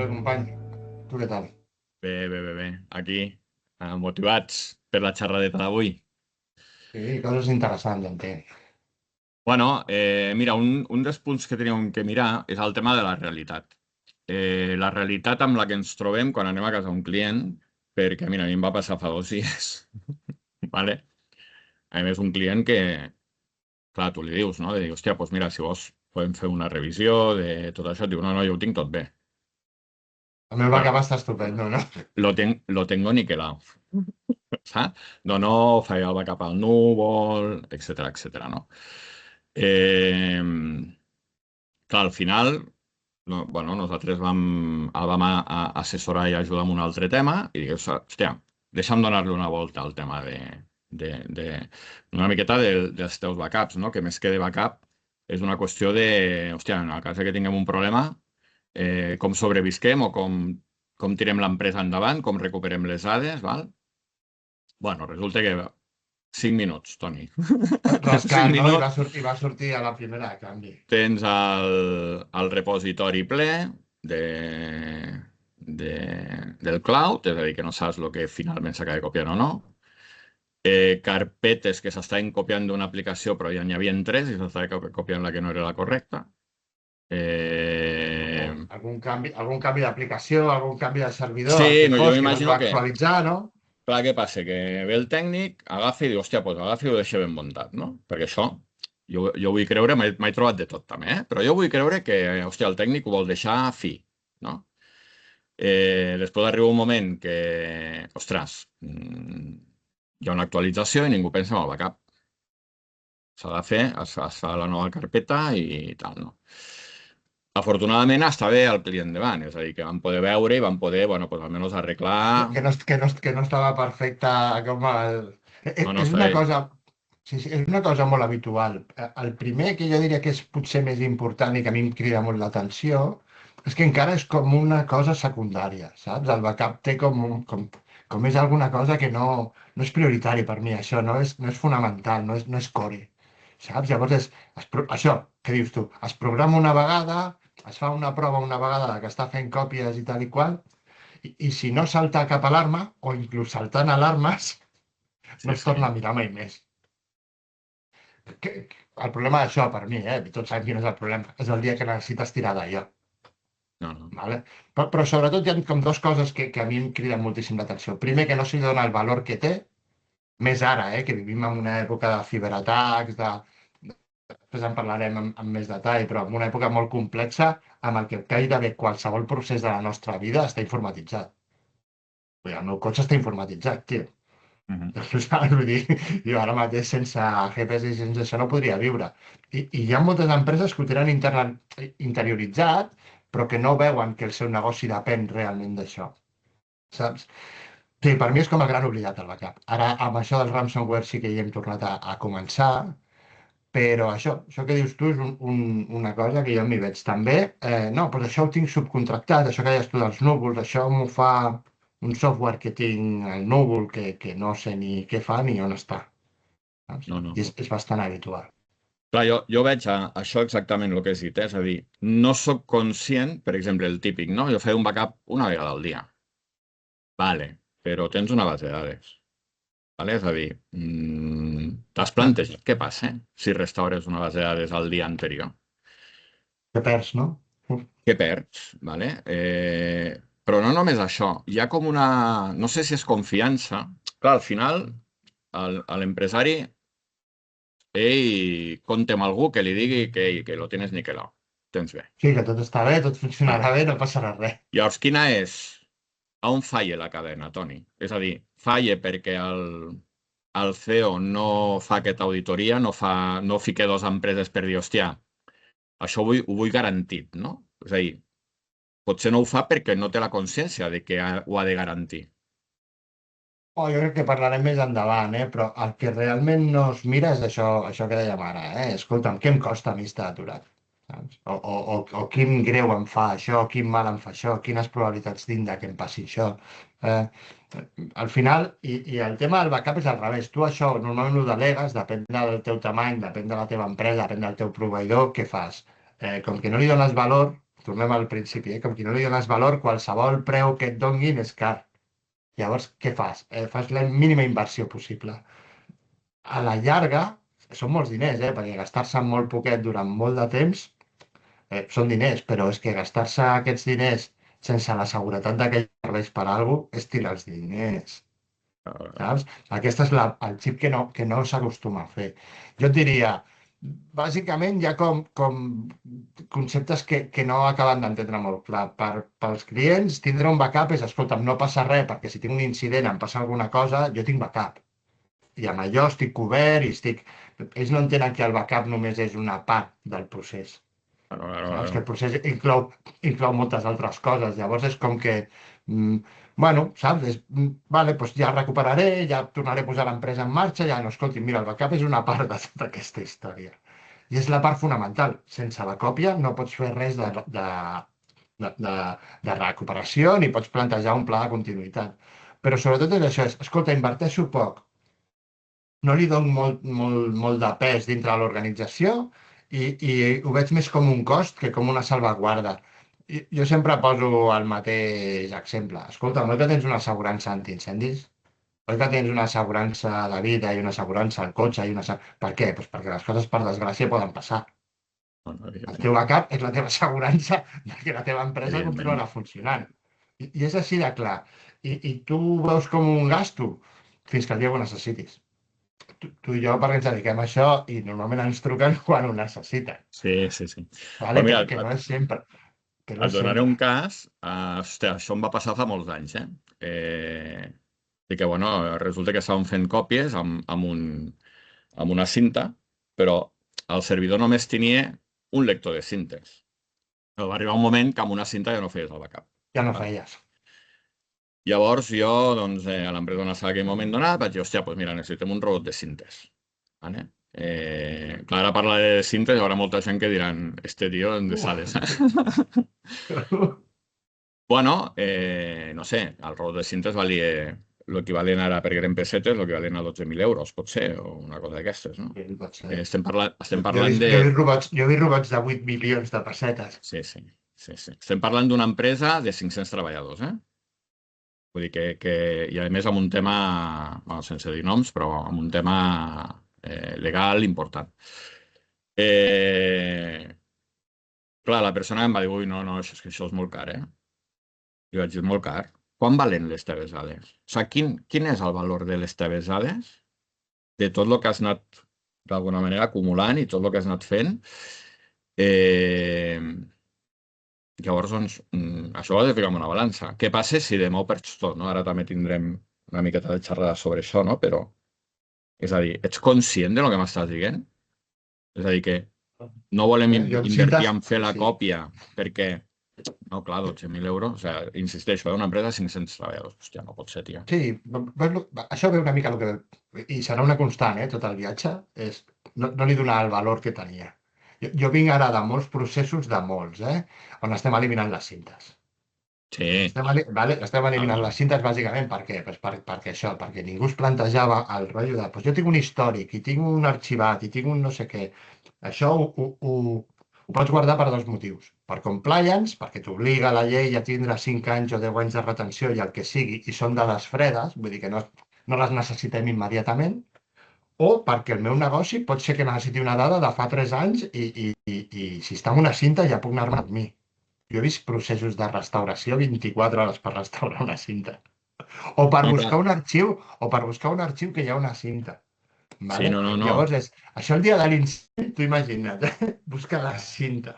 bé, company. Tu què tal? Bé. Aquí, motivats per la xerradeta d'avui. Sí, coses interessants, entenc. Bueno, mira, un dels punts que teníem que mirar és el tema de la realitat. La realitat amb la que ens trobem quan anem a casa d'un client, perquè, mira, a mi em va passar fa 2 dies, ¿vale? A més, un client que, clar, tu li dius, no? De dir, hòstia, doncs mira, si vols podem fer una revisió de tot això. Et diu, no, jo ho tinc tot bé. El meu Bueno, backup està estupendo, no? lo tengo niquelado, saps? No, faig el backup al núvol, etcètera, no? Eh, Clar, al final, no, bueno, nosaltres el vam assessorar i ajudar amb un altre tema i dius, hòstia, deixa'm donar-li una volta al tema de una miqueta dels teus backups, no? Que més que de backup és una qüestió de, hòstia, en el cas que tinguem un problema, com sobrevisquem o com tirem l'empresa endavant, com recuperem les dades, val? Bueno, resulta que 5 minuts, Toni. En 5 Rascant, no? I minuts va sortir a la primera de canvi. tens el repositori ple del cloud, és a dir, que no saps el que finalment s'acaba copiant o no. Carpetes que s'estaven copiant d'una aplicació, però ja n'hi havia 3 i s'estava copiant la que no era la correcta. O algun canvi d'aplicació, algun canvi de servidor, el Sí, que no, jo fos, que no es m'imagino va que, actualitzar, no? clar, què passa? Que ve el tècnic, agafa i diu, hòstia, doncs agafa i ho deixa ben muntat, no? Perquè això, jo vull creure, m'he trobat de tot també, però jo vull creure que, hòstia, el tècnic ho vol deixar fi, no? Després arriba un moment que, ostres, hi ha una actualització i ningú pensa en el backup. S'ha de fer, es fa la nova carpeta i tal, no? Afortunadament està bé el client davant, és a dir, que vam poder veure i vam poder, bueno, pues, almenys arreglar... Que no estava perfecte com el... No, És està una bé. cosa... Sí, sí, és una cosa molt habitual. El primer que jo diria que és potser més important i que a mi em crida molt l'atenció és que encara és com una cosa secundària, saps? El backup té com és alguna cosa que no és prioritari per mi, això no és fonamental, no és core, saps? Llavors això que dius tu, es programa una vegada, es fa una prova una vegada de que està fent còpies i tal i qual, i si no salta cap alarma, o inclús saltant alarmes, no Sí, es torna sí. a mirar mai més. El problema d'això, per mi, tots sabem quin és el problema, és el dia que necessites tirar d'allò. No. Vale? Però sobretot hi ha com dues coses que a mi em criden moltíssim l'atenció. Primer, que no s'hi dona el valor que té, més ara, que vivim en una època de ciberatacs, després en parlarem amb més detall, però en una època molt complexa amb el que gairebé qualsevol procés de la nostra vida està informatitzat. Vull dir, el meu cotxe està informatitzat, tio. Mhm. Saps? Vull dir, jo ara mateix sense GPS i sense això no podria viure. I hi ha moltes empreses que ho tenen interioritzat, però que no veuen que el seu negoci depèn realment d'això. Saps? Sí, per mi és com el gran oblidat el backup. Ara, amb això del ransomware sí que hi hem tornat a començar, però això que dius tu és una cosa que jo m'hi veig també. No, però això ho tinc subcontractat, això que deies tu dels núvols, això m'ho fa un software que tinc al núvol que no sé ni què fa ni on està. Saps? No. I és bastant habitual. Clar, jo veig això exactament el que has dit, és a dir, no sóc conscient, per exemple, el típic, no? Jo faig un backup una vegada al dia. Vale, però tens una base de dades. Vale? És a dir, t'has plantejat què passa si restaures una base de dades al dia anterior? Que perds, no? Què perds? Vale? Però no només això, hi ha com una... No sé si és confiança. Clar, al final, a l'empresari, ell compta amb algú que li digui que lo tienes niquelado. Tens bé. Sí, que tot està bé, tot Vale. funcionarà bé, no passarà res. Llavors, quina és? On falla la cadena, Toni? És a dir, falla perquè el CEO no fa aquesta auditoria, no fica dues empreses per dir, hòstia, això ho vull garantit, no? És a dir, potser no ho fa perquè no té la consciència de que ho ha de garantir. Jo crec que parlarem més endavant, però el que realment no es mira és això que dèiem ara, Escolta'm, què em costa a mi estar aturat? Saps? O quin greu em fa això, quin mal em fa això, quines probabilitats tinc de que em passi això. Eh, Al final, i el tema del backup és al revés. Tu això normalment ho delegues, depèn del teu tamany, depèn de la teva empresa, depèn del teu proveïdor, què fas? Com que no li dones valor, tornem al principi, com qui no li dones valor, qualsevol preu que et donguin és car. Llavors, què fas? Fas la mínima inversió possible. A la llarga, són molts diners, perquè gastar-se molt poquet durant molt de temps són diners, però és que gastar-se aquests diners sense la seguretat de que serveix per a alguna cosa és tirar els diners, saps? Aquest és el xip que no s'acostuma a fer. Jo et diria, bàsicament hi ha com conceptes que no acaben d'entendre molt clar. Pels clients, tindre un backup és, escolta'm, no passa res, perquè si tinc un incident, em passa alguna cosa, jo tinc backup. I amb allò estic cobert i estic... Ells no entenen que el backup només és una part del procés. Saps? Que el procés inclou moltes altres coses. Llavors és com que, bueno, saps? Vale, doncs ja recuperaré, ja tornaré a posar l'empresa en marxa, ja no, escolti, mira, el backup és una part d'aquesta història. I és la part fonamental. Sense la còpia no pots fer res de recuperació ni pots plantejar un pla de continuïtat. Però sobretot és això, escolta, inverteixo poc, no li dono molt de pes dintre de l'organització i ho veig més com un cost que com una salvaguarda. Jo sempre poso el mateix exemple. Escolta, oi que tens una assegurança antiincendis? Oi que tens una assegurança de vida i una assegurança al cotxe? Per què? Pues perquè les coses, per desgràcia, poden passar. El teu backup és la teva assegurança de que la teva empresa continuarà funcionant. I és així de clar. I tu ho veus com un gasto fins que el dia que ho necessitis. Tu i jo, perquè ens dediquem a això i normalment ens truquen quan ho necessiten. Sí, sí, sí. Vale? Però mira, Que no és sempre. Que no et és donaré sempre. un cas, hòstia, això em va passar fa molts anys, i que, bueno, resulta que estaven fent còpies amb una cinta, però el servidor només tenia un lector de cintes. Però va arribar un moment que amb una cinta ja no feies el backup. Ja no Vale? feies. Llavors jo, doncs, a l'empresa on estava en aquell moment donat, vaig dir, hòstia, doncs mira, necessitem un robot de cintes. Vale? Clar, ara parla de cintes, hi haurà molta gent que diran, este tio, de sales. Bueno, no sé, el robot de cintes valia l'equivalent ara per gran pessetes, l'equivalent a 12.000 euros, pot ser, o una cosa d'aquestes, no? Estem parlant de... Jo he vist robots de 8 milions de pessetes. Sí. Estem parlant d'una empresa de 500 treballadors, Vull dir i a més amb un tema, bueno, sense dir noms, però amb un tema legal important. Clar, la persona em va dir, ui, no, és que això és molt car, I vaig dir, molt car. Quan valen les teves dades? O sigui, quin és el valor de les teves dades? De tot el que has anat, d'alguna manera, acumulant i tot el que has anat fent. Llavors, doncs, això ho has de ficar en una balança. Què passa si demà ho perds tot, no? Ara també tindrem una miqueta de xerrada sobre això, no? Però, és a dir, ets conscient de lo que m'estàs dient? És a dir, que no volem invertir en fer la còpia perquè, no, clar, 12.000 euros, o sigui, insisteixo, una empresa de 500 treballadors. Hòstia, no pot ser, tio. Sí, això ve una mica el que... I serà una constant, tot el viatge, és no li donar el valor que tenia. Jo vinc ara de molts processos, de molts, on estem eliminant les cintes. Sí. Estem eliminant les cintes bàsicament per què? Pues perquè ningú es plantejava el rotllo de jo tinc un històric, i tinc un arxivat, i tinc un no sé què. Això ho pots guardar per dos motius. Per compliance, perquè t'obliga la llei a tindre 5 anys o 10 anys de retenció i el que sigui, i són dades fredes, vull dir que no les necessitem immediatament, o perquè el meu negoci pot ser que necessiti una dada de fa 3 anys i si està en una cinta ja puc anar-me amb mi. Jo he vist processos de restauració 24 hores per restaurar una cinta. O per buscar un arxiu que hi ha una cinta. Vale? Sí, no. Llavors, això el dia de l'incendent, tu imagina't, busca la cinta.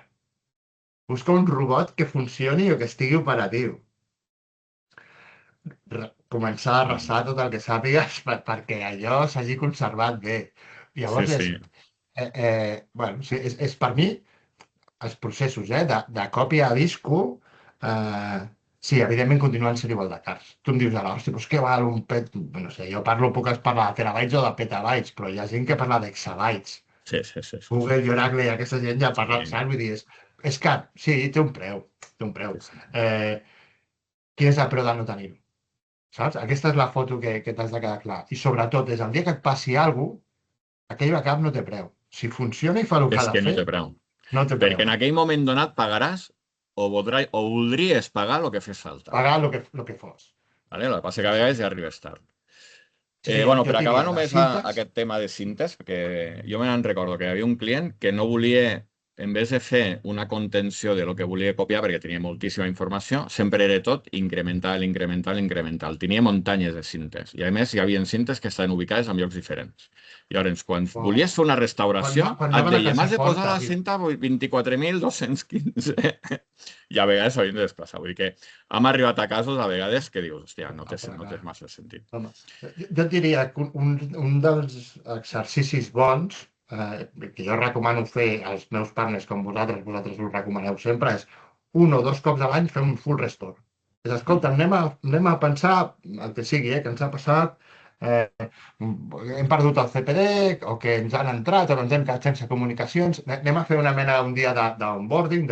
Busca un robot que funcioni o que estigui operatiu. Començar a arrasar tot el que sàpigues perquè allò s'hagi conservat bé. Llavors, bueno, és per mi els processos de còpia a disco, sí, evidentment continuen sent igual de cars. Tu em dius ara, hòstia, doncs què val un pet... No sé, jo puc parlar de terabytes o de petabytes, però hi ha gent que parla d'exabytes. Sí. Google i Oracle i aquesta gent ja parla, saps? Vull dir, és car. Sí, té un preu. Sí. Quin és el preu de no tenir-ho? Saps? Aquesta és la foto que t'has de quedar clar. I sobretot, és el dia que et passi alguna cosa, aquell backup no té preu. Si funciona i fa el que ha de fer... no té preu. No té preu. Perquè en aquell moment donat pagaràs o voldries pagar el que fes falta. Pagar lo que fos. Vale? El que passa que a vegades ja arribes tard. Sí, Bueno, jo per acabar diria, les només cintes... aquest tema de cintes, perquè jo me'n recordo que hi havia un client que no volia, en vez de fer una contenció de lo que volia copiar, perquè tenia moltíssima informació, sempre era tot incremental, incremental, incremental. Tenia muntanyes de cintes. I a més hi havia cintes que estaven ubicades en llocs diferents. Llavors, quan volies fer una restauració, Quan et anaven a deia, casa m'has de posar forta, la cinta 24.215. I a vegades s'havien de desplaçar. Vull dir que hem arribat a casos a vegades que dius, hòstia, no té massa sentit. home, jo et diria que un dels exercicis bons que jo recomano fer als meus partners com vosaltres us recomaneu sempre, és un o dos cops a l'any fer un full restore. És, escolta, anem a pensar el que sigui, que ens ha passat, hem perdut el CPD, o que ens han entrat, o ens hem quedat sense comunicacions. Anem a fer una mena un dia d'onboarding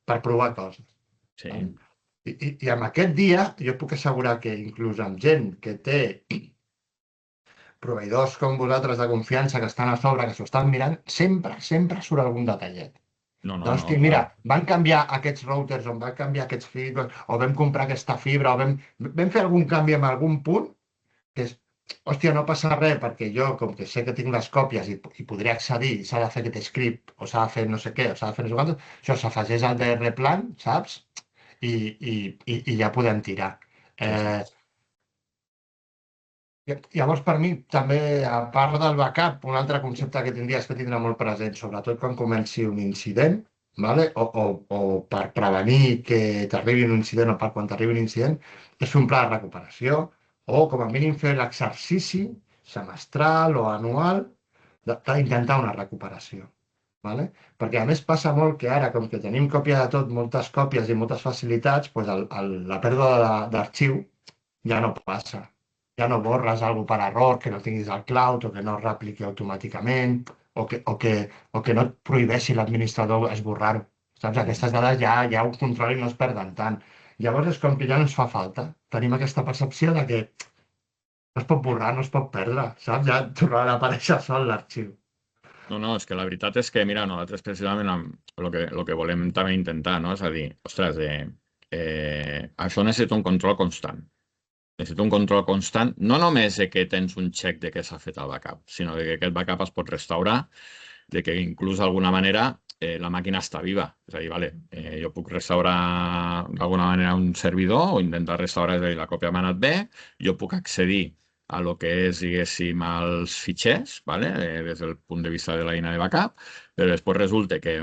per provar coses. Sí. I amb aquest dia jo puc assegurar que inclús amb gent que té proveïdors com vosaltres de confiança que estan a sobre, que s'ho estan mirant, sempre surt algun detallet. No, Hòstia, mira, van canviar aquests routers, o van canviar aquests fibres, o vam comprar aquesta fibra, o vam fer algun canvi en algun punt, que és, hòstia, no passa res, perquè jo, com que sé que tinc les còpies i podré accedir, s'ha de fer aquest script, o s'ha de fer no sé què, o s'ha de fer no sé quantos, això s'afegeix al DR plan, saps? I ja podem tirar. Llavors, per mi, també, a part del backup, un altre concepte que tindries que tindre molt present, sobretot quan comenci un incident, vale? O per prevenir que t'arribi un incident o per quan t'arribi un incident, és fer un pla de recuperació o, com a mínim, fer l'exercici semestral o anual d'intentar una recuperació. Vale? Perquè, a més, passa molt que ara, com que tenim còpia de tot, moltes còpies i moltes facilitats, doncs la pèrdua d'arxiu ja no passa. Ja no borres alguna per error, que no tinguis el cloud o que no es repliqui automàticament o que no et prohibeixi l'administrador esborrar-ho. Saps? Aquestes dades ja ho controlen i no es perden tant. Llavors és com que ja no ens fa falta. Tenim aquesta percepció de que no es pot borrar, no es pot perdre, saps? Ja tornarà a aparèixer sol l'arxiu. No, és que la veritat és que, mira, nosaltres precisament el que volem també intentar, no? És a dir, ostres, això necessita un control constant. Necessita un control constant, no només de que tens un check de què s'ha fet el backup, sinó de que aquest backup es pot restaurar, de que inclús d'alguna manera la màquina està viva. És a dir, vale, jo puc restaurar d'alguna manera un servidor o intentar restaurar, és a dir, la còpia m'ha anat bé, jo puc accedir a lo que és, diguéssim, els fitxers, vale? Des del punt de vista de l'eina de backup, però després resulta que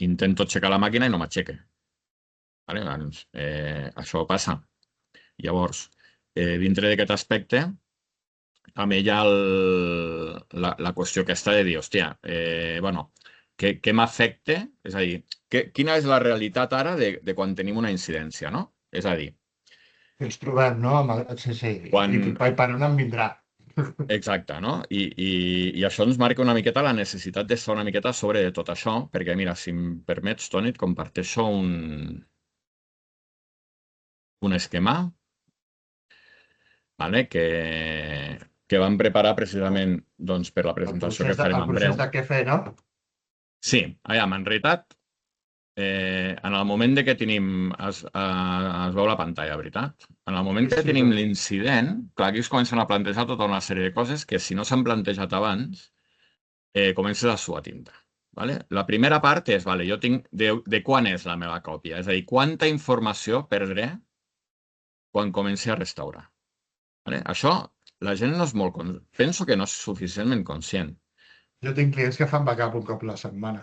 intento aixecar la màquina i no m'aixeca. Vale? Doncs, això passa. Llavors, dintre d'aquest aspecte, també hi ha la qüestió aquesta de dir, hòstia, bueno, què m'afecta? És a dir, quina és la realitat ara de quan tenim una incidència, no? És a dir, Que ens trobem, no? Sí, sí. I per on em vindrà? exacte, no? I això ens marca una miqueta la necessitat d'estar una miqueta sobre de tot això, perquè mira, si em permets, Toni, et comparteixo un esquema, vale? que vam preparar precisament doncs, per la presentació que farem en breu. El procés de què fer, no? Sí, aviam, en realitat, en el moment de que tenim, es veu la pantalla, veritat? En el moment que tenim l'incident, clar, aquí es comencen a plantejar tota una sèrie de coses que si no s'han plantejat abans, comences a suar tinta. Vale? La primera part és, vale, jo tinc de quan és la meva còpia, és a dir, quanta informació perdré quan comenci a restaurar. Vale? Això la gent no és molt... Penso que no és suficientment conscient. Jo tinc clients que fan backup un cop a la setmana.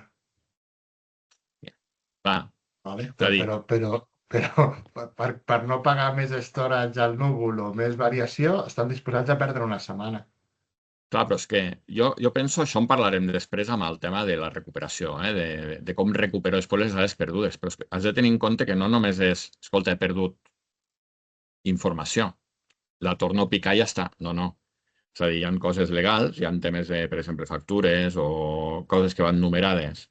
Clar, vale? dir... Però per no pagar més storage al núvol o més variació, estan disposats a perdre una setmana. Clar, però és que jo penso, això en parlarem després amb el tema de la recuperació, de com recupero després les dades perdudes, però has de tenir en compte que no només és, escolta, he perdut informació, la torno a picar i ja està. No. És a dir, hi ha coses legals, hi ha temes de, per exemple, factures o coses que van numerades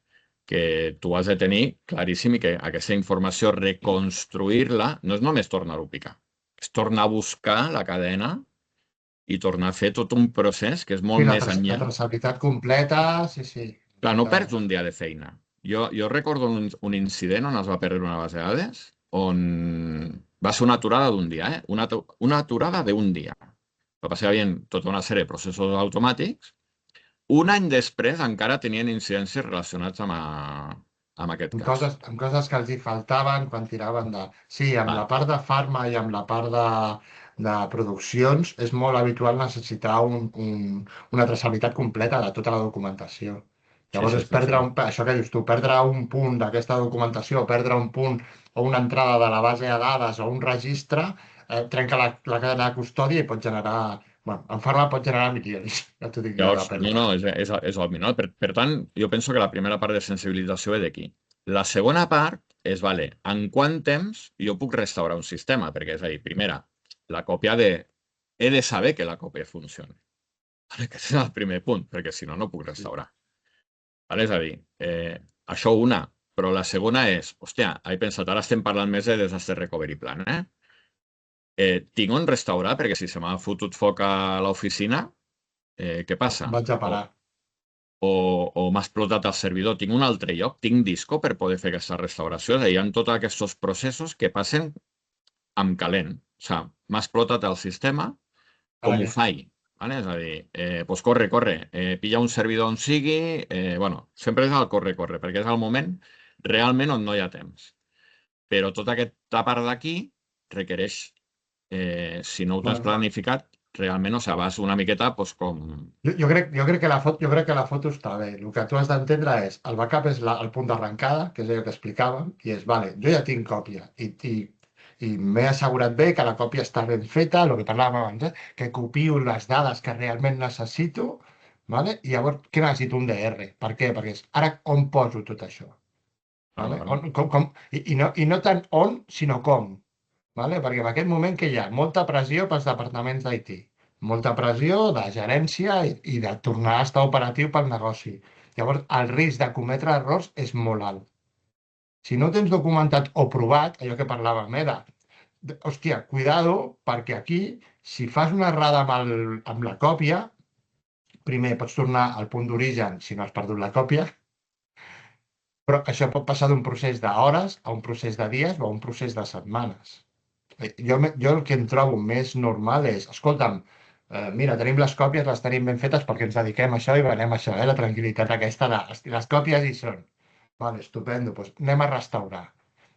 que tu has de tenir claríssim i que aquesta informació, reconstruir-la, no és només tornar-ho a picar, és tornar a buscar la cadena i tornar a fer tot un procés que és molt més enllà. La traçabilitat completa, sí. Clar, no perds un dia de feina. Jo recordo un incident on es va perdre una base de dades, on va ser una aturada d'un dia, una aturada d'un dia. Va passar hi tota una sèrie de processos automàtics. Un any després encara tenien incidències relacionats amb aquest cas. Amb coses que els hi faltaven quan tiraven de... Sí, amb Val. la part de farma i amb la part de produccions és molt habitual necessitar una traçabilitat completa de tota la documentació. Sí, Llavors sí, és sí, sí. això que dius tu, perdre un punt d'aquesta documentació, perdre un punt o una entrada de la base de dades o un registre, trenca la cadena de custòdia i pot generar... Bueno, en farma pot generar milions, ja t'ho dic jo, de Llavors, no, pèrdua. és obvi, no? Per tant, jo penso que la primera part de sensibilització ve d'aquí. La segona part és, vale, en quant temps jo puc restaurar un sistema? Perquè, és a dir, primera, la còpia de... He de saber que la còpia funcioni. Vale? Aquest és el primer punt, perquè si no, no puc restaurar. Vale? És a dir, això una. Però la segona és, hòstia, he pensat, ara estem parlant més de Disaster Recovery Plan, eh? Tinc on restaurar, perquè si se m'ha fotut foc a l'oficina, què passa? Vaig a parar. O m'ha explotat el servidor, tinc un altre lloc, tinc disco per poder fer aquesta restauració. És a dir, hi ha tots aquests processos que passen amb calent. O sigui, m'ha explotat el sistema, com ho Ara faig? Vale? És a dir, pues corre, pilla un servidor on sigui, bueno, sempre és el corre, perquè és el moment realment on no hi ha temps. Però tota aquesta part d'aquí requereix, si no ho tens que... planificat, realment, o sigui, vas una miqueta pues, com... Jo crec que jo crec que la foto està bé. El que tu has d'entendre és, el backup és el punt d'arrencada, que és allò que explicàvem, i és, vale, jo ja tinc còpia i m'he assegurat bé que la còpia està ben feta, el que parlàvem abans, que copio les dades que realment necessito, vale? I llavors, què necessito? Un DR. Per què? Perquè és, ara on poso tot això? Vale, Vale? vale. I no tant on, sinó com. Vale? Perquè en aquest moment que hi ha molta pressió pels departaments d'IT, molta pressió de gerència i de tornar a estar operatiu pel negoci. Llavors, el risc de cometre errors és molt alt. Si no tens documentat o provat, allò que parlàvem, hòstia, cuidado, perquè aquí, si fas una errada amb la còpia, primer pots tornar al punt d'origen si no has perdut la còpia, però això pot passar d'un procés d'hores a un procés de dies o a un procés de setmanes. Jo el que em trobo més normal és, escolta'm, mira, tenim les còpies, les tenim ben fetes perquè ens dediquem a això i venem això, la tranquil·litat aquesta de, "Hosti, les còpies hi són. Vale, estupendo, doncs anem a restaurar.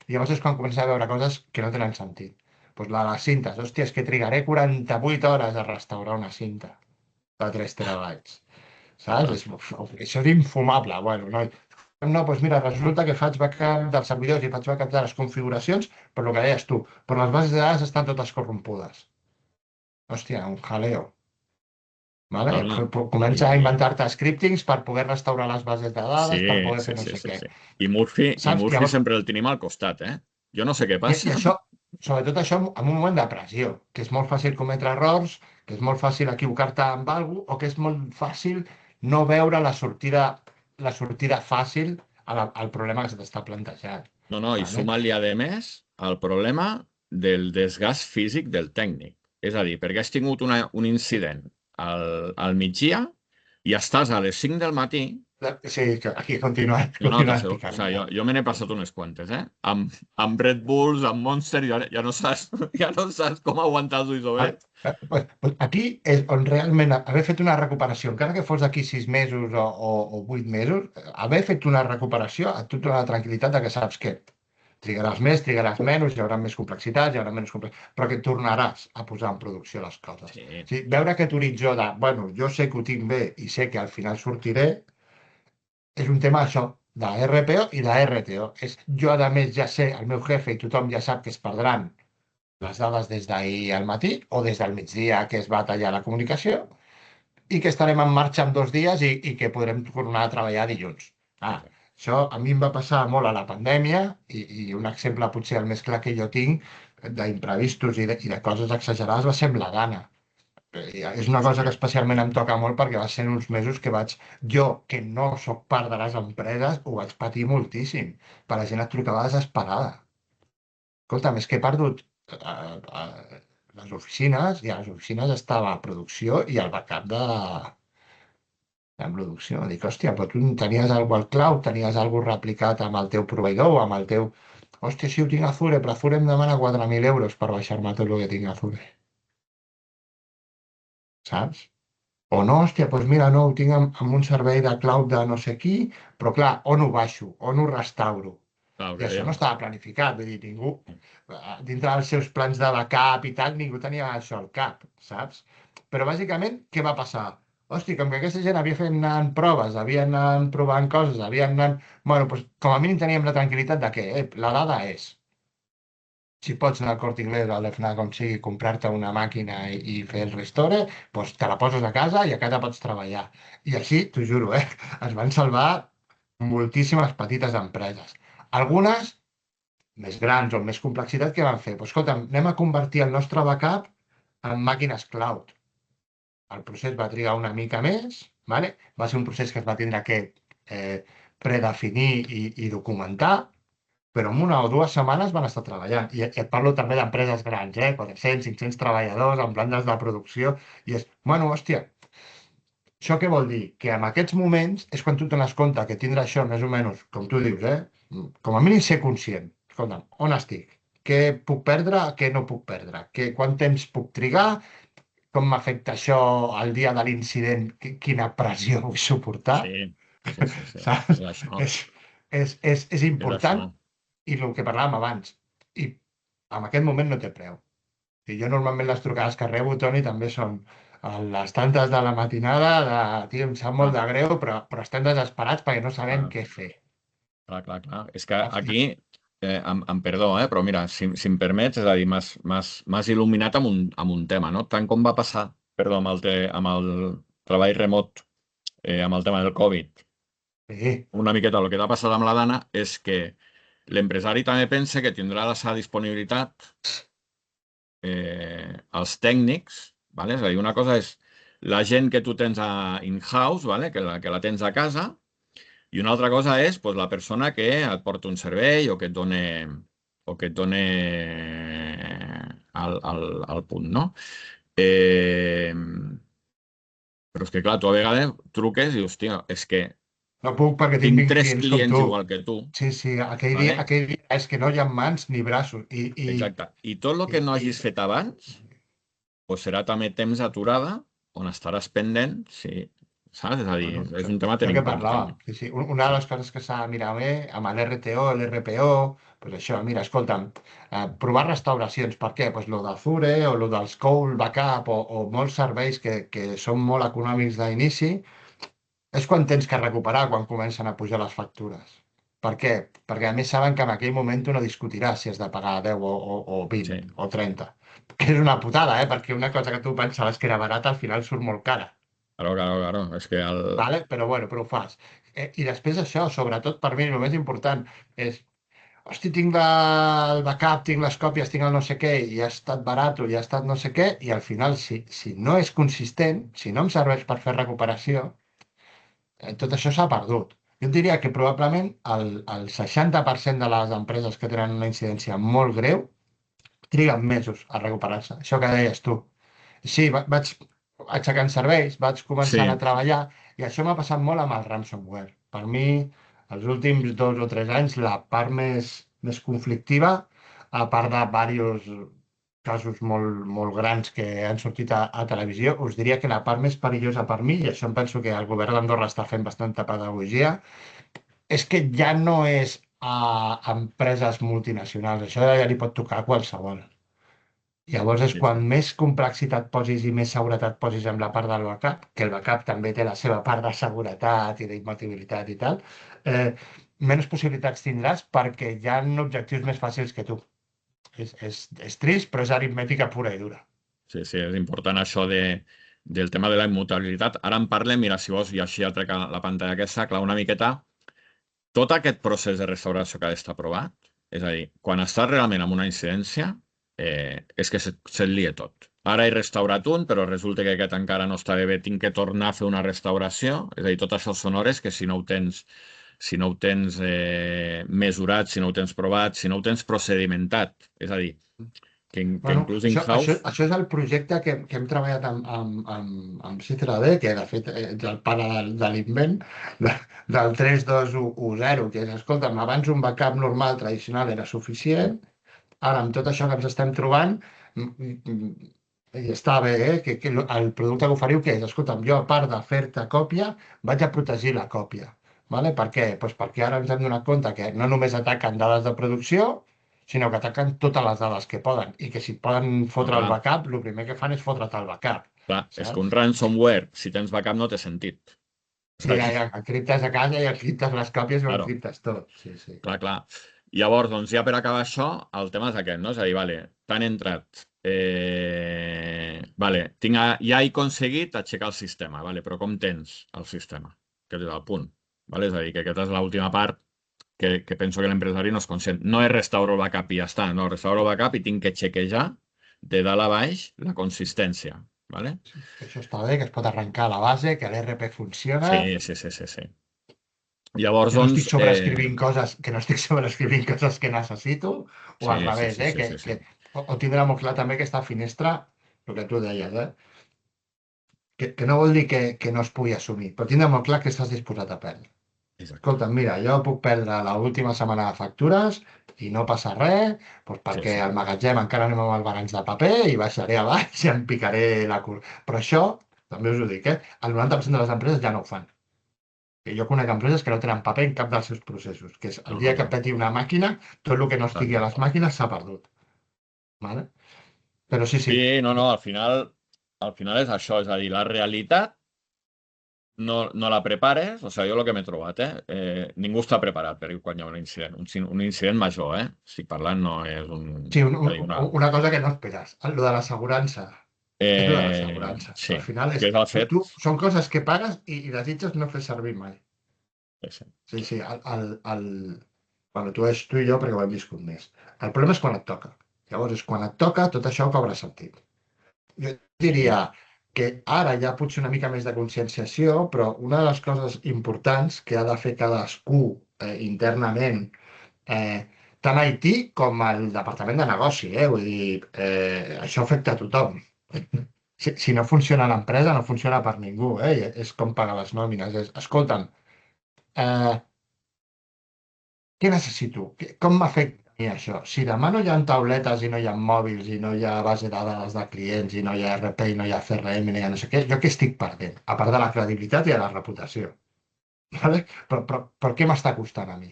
I llavors és quan comença a veure coses que no tenen sentit. Doncs la de les cintes, hòstia, és que trigaré 48 hores a restaurar una cinta de 3 terabytes. Saps? Clar. Això és infumable. Bueno, no, no, doncs mira, resulta que faig backup dels servidors i faig backup de les configuracions, però el que deies tu, però les bases de dades estan totes corrompudes. Hòstia, un jaleo. Vale? No, no. Comença a I... inventar-te scriptings per poder restaurar les bases de Sí, dades, per poder sí, fer no sí, sé sí, què. sí. I Murphy Saps? sempre el tenim al costat, eh? Jo no sé què I passa. això, sobretot això en un moment de pressió, que és molt fàcil cometre errors, que és molt fàcil equivocar-te amb alguna cosa, o que és molt fàcil no veure la sortida fàcil al problema que se t'està plantejant. No, no, i Vale? suma-li, a més, el problema del desgast físic del tècnic. És a dir, perquè has tingut un incident al migdia i estàs a les 5 del matí. Sí, que aquí continua, No, no, continua o picant. sigui, jo me n'he passat unes quantes, eh? Amb Red Bulls, amb Monster, ja no saps, ja no saps com aguantar els ulls oberts. Pues aquí és on realment haver fet una recuperació, encara que fos d'aquí 6 mesos o 8 mesos, haver fet una recuperació a tu et dona la tranquil·litat de que saps que trigaràs més, trigaràs menys, hi haurà més complexitat, hi haurà menys complexitat, però que tornaràs a posar en producció les coses. Sí, O sigui, veure aquest horitzó de, bueno, jo sé que ho tinc bé i sé que al final sortiré, és un tema això, de RPO i de RTO. Jo, a més, ja sé, el meu jefe i tothom ja sap que es perdran les dades des d'ahir al matí o des del migdia que es va tallar la comunicació i que estarem en marxa en 2 dies i que podrem tornar a treballar dilluns. Ah, exacte. això a mi em va passar molt a la pandèmia i un exemple potser el més clar que jo tinc d'imprevistos i de coses exagerades va ser amb la gana. És una cosa que Sí. especialment em toca molt perquè va ser en uns mesos que jo, que no sóc part de les empreses, ho vaig patir moltíssim. Per la gent et trucava desesperada. Escolta, és que he perdut les oficines i a les oficines estava a producció i el backup en producció. Dic, hòstia, però tu tenies alguna al cloud, tenies alguna replicat amb el teu proveïdor o amb el teu... Hòstia, sí, ho tinc a Azure, però Azure em demana 4.000 euros per baixar-me tot el que tinc a Azure, saps? O no, hòstia, doncs mira, no, ho tinc amb un servei de cloud de no sé qui, però clar, on ho baixo, on ho restauro? Clar, el I que això no dèiem. estava planificat, vull dir, ningú, dintre dels seus plans de backup i tal, ningú tenia això al cap, saps? Però bàsicament, què va passar? Hòstia, com que aquesta gent havia fet anant proves, havien anat provant coses, havien anat... Bueno, doncs com a mínim teníem la tranquil·litat de que la dada és, si pots anar al Corte Inglés o a l'FNAC com sigui, comprar-te una màquina i fer el restore, doncs te la poses a casa i a casa pots treballar. I així, t'ho juro, es van salvar moltíssimes petites empreses. Algunes més grans o amb més complexitat, què van fer? Doncs escolta'm, anem a convertir el nostre backup en màquines cloud. El procés va trigar una mica més, vale? Va ser un procés que es va tindre que eh, predefinir i documentar, però en 1 o 2 setmanes van estar treballant. I et parlo també d'empreses grans, 400, 500 treballadors en plantes de producció, i és, bueno, hòstia, això què vol dir? Que en aquests moments és quan tu te n'has compte que tindrà això més o menys, com tu dius, com a mínim ser conscient. Escolta'm, on estic? Què puc perdre? Què no puc perdre? Quant temps puc trigar? Com m'afecta això el dia de l'incident? Quina pressió vull suportar? Sí, sí, sí, sí. Saps? És això. És, és És això. important i el que parlàvem abans. I en aquest moment no té preu. I jo normalment les trucades que rebo, Toni, també són a les tantes de la matinada de, tio, em sap molt Clar, de greu, però estem desesperats perquè no sabem clar, què fer. clar, clar, clar. És que Saps? aquí, amb perdó, però mira, si em permets, és a dir, m'has il·luminat amb un tema, no? Tant com va passar, perdó, amb el treball remot, amb el tema del Covid, Sí, una miqueta el que t'ha passat amb la Dana és que l'empresari també pensa que tindrà a la seva disponibilitat els tècnics, vale? És a dir, una cosa és la gent que tu tens in-house, vale? Que la tens a casa, i una altra cosa és pues, la persona que et porta un servei o que et dona al punt, no? Eh, però és que, clar, tu a vegades truques i dius, hòstia, és que no puc perquè tinc tinc 20 tres clients com clients tu. igual que tu, Sí, sí, vale? aquell dia és que no hi ha mans ni braços. Exacte. I tot el que no I hagis fet abans, pues serà també temps d'aturada on estaràs pendent, sí, saps? És a dir, bueno, és un tema a és el tenir que en compte també. parlàvem. Sí, sí. Una de les coses que s'ha de mirar bé amb l'RTO, l'RPO, doncs això, mira, escolta'm, provar restauracions. Per què? Pues lo d'Azure o lo dels Cold Backup o molts serveis que són molt econòmics d'inici, és quan tens que recuperar, quan comencen a pujar les factures. Per què? Perquè a més saben que en aquell moment tu no discutiràs si has de pagar 10 o Sí, 20 o 30. Que és una putada, perquè una cosa que tu pensaves que era barata al final surt molt cara. claro, claro, claro. És que Vale? Però bueno, però ho fas. I després això, sobretot per mi, el més important és, hosti, tinc el backup, tinc les còpies, tinc el no sé què, i ha estat barat, i ha estat no sé què, i al final, si no és consistent, si no em serveix per fer recuperació, tot això s'ha perdut. Jo et diria que probablement el 60% de les empreses que tenen una incidència molt greu triguen mesos a recuperar-se. Això que deies tu. Sí, vaig aixecant serveis, vaig començant a sí, treballar i això m'ha passat molt amb el ransomware. Per mi, els últims 2 o 3 anys, la part més conflictiva, a part de diversos casos molt, molt grans que han sortit a televisió, us diria que la part més perillosa per mi, i això em penso que el govern d'Andorra està fent bastanta pedagogia, és que ja no és a empreses multinacionals. Això ja li pot tocar a qualsevol. Llavors és sí, quan sí. més complexitat posis i més seguretat posis en la part del backup, que el backup també té la seva part de seguretat i d'immutabilitat i tal, eh, menys possibilitats tindràs perquè hi ha objectius més fàcils que tu. És trist, però és aritmètica pura i dura. Sí, sí, és important això del tema de la immutabilitat. Ara en parlem, mira, si vols, i així ja trec la pantalla aquesta, clar, una miqueta, tot aquest procés de restauració que ha d'estar aprovat, és a dir, quan estàs realment en una incidència, és que se't lia tot. Ara he restaurat un, però resulta que aquest encara no està bé, tinc que tornar a fer una restauració. És a dir, tot això són hores que si no ho tens mesurat, si no ho tens provat, si no ho tens procedimentat, és a dir, que Bueno, inclús això in-house... és el projecte que hem treballat amb C3D, que de fet és el pare de l'invent del 3.2.1.0, que és, escolta'm, abans un backup normal, tradicional, era suficient, ara amb tot això que ens estem trobant, i està bé, que el producte que oferiu que és, escolta'm, jo a part de fer-te còpia, vaig a protegir la còpia. Vale? Per què? Pues perquè ara ens hem donat compte que no només ataquen dades de producció, sinó que ataquen totes les dades que poden i que si et poden No, fotre el clar, backup, el primer que fan és fotre't el backup, clar, és que un saps? ransomware, si tens backup, no té sentit. Sí, Saps? ja encriptes a casa i encriptes les còpies i ho Claro, encriptes tot. Sí, sí. clar, clar. Llavors, doncs ja per acabar això, el tema és aquest, no? És a dir, vale, t'han entrat, vale, ja he aconseguit aixecar el sistema, vale, però com tens el sistema? Aquest és el punt. Vale? És a dir, que aquesta és l'última part que penso que l'empresari no és conscient. No és restauro el backup i ja està, no, restauro el backup i tinc que xequejar de dalt a baix la consistència. Vale? Sí, que això està bé, que es pot arrencar a la base, que l'ERP funciona, Sí, sí, sí, sí, sí. Llavors, que no estic doncs, sobreescrivint coses, que no estic sobreescrivint coses que necessito, o al sí, sí, revés, sí, sí, sí, sí. o tindrà molt clar també aquesta finestra, el que tu deies, que no vol dir que no es pugui assumir, però tindrà molt clar que estàs disposat a perdre. Exacte. Escolta, mira, jo puc perdre l'última setmana de factures i no passa res, doncs Sí, perquè sí. al magatzem encara anem amb els baranys de paper i baixaré a baix i em picaré la cul. Però això, també us ho dic, el 90% de les empreses ja no ho fan. Que jo conec empreses que no tenen paper en cap dels seus processos, que és el No, no, dia que no. peti una màquina, tot el que no estigui a Exacte. les màquines s'ha perdut. Vale? Però sí, sí, Sí, no, no, al final és això, és a dir, la realitat no la prepares, o sigui, jo el que m'he trobat, ningú està preparat per quan hi ha un incident, un incident major, estic parlant, no és un, sí, ja dic, una cosa que no esperes, el de l'assegurança. És el de l'assegurança. sí, Al final que és el fet, són coses que pagues i desitges no fer servir mai. sí, sí, Sí, sí, bueno, tu i jo perquè ho hem viscut més. El problema és quan et toca. Llavors, és quan et toca, tot això cobra sentit. Jo sí, diria que ara hi ha potser una mica més de conscienciació, però una de les coses importants que ha de fer cadascú internament, eh, tant IT com el departament de negoci, vull dir, això afecta a tothom. Si no funciona l'empresa, no funciona per ningú, és com pagar les nòmines. Escolta'm, eh, què necessito? Com m'afecta a mi això? Si demà no hi ha tauletes i no hi ha mòbils i no hi ha base de dades de clients i no hi ha RP i no hi ha CRM ni hi ha no sé què, jo què estic perdent? A part de la credibilitat i de la reputació. ¿Vale? Però què m'està costant a mi?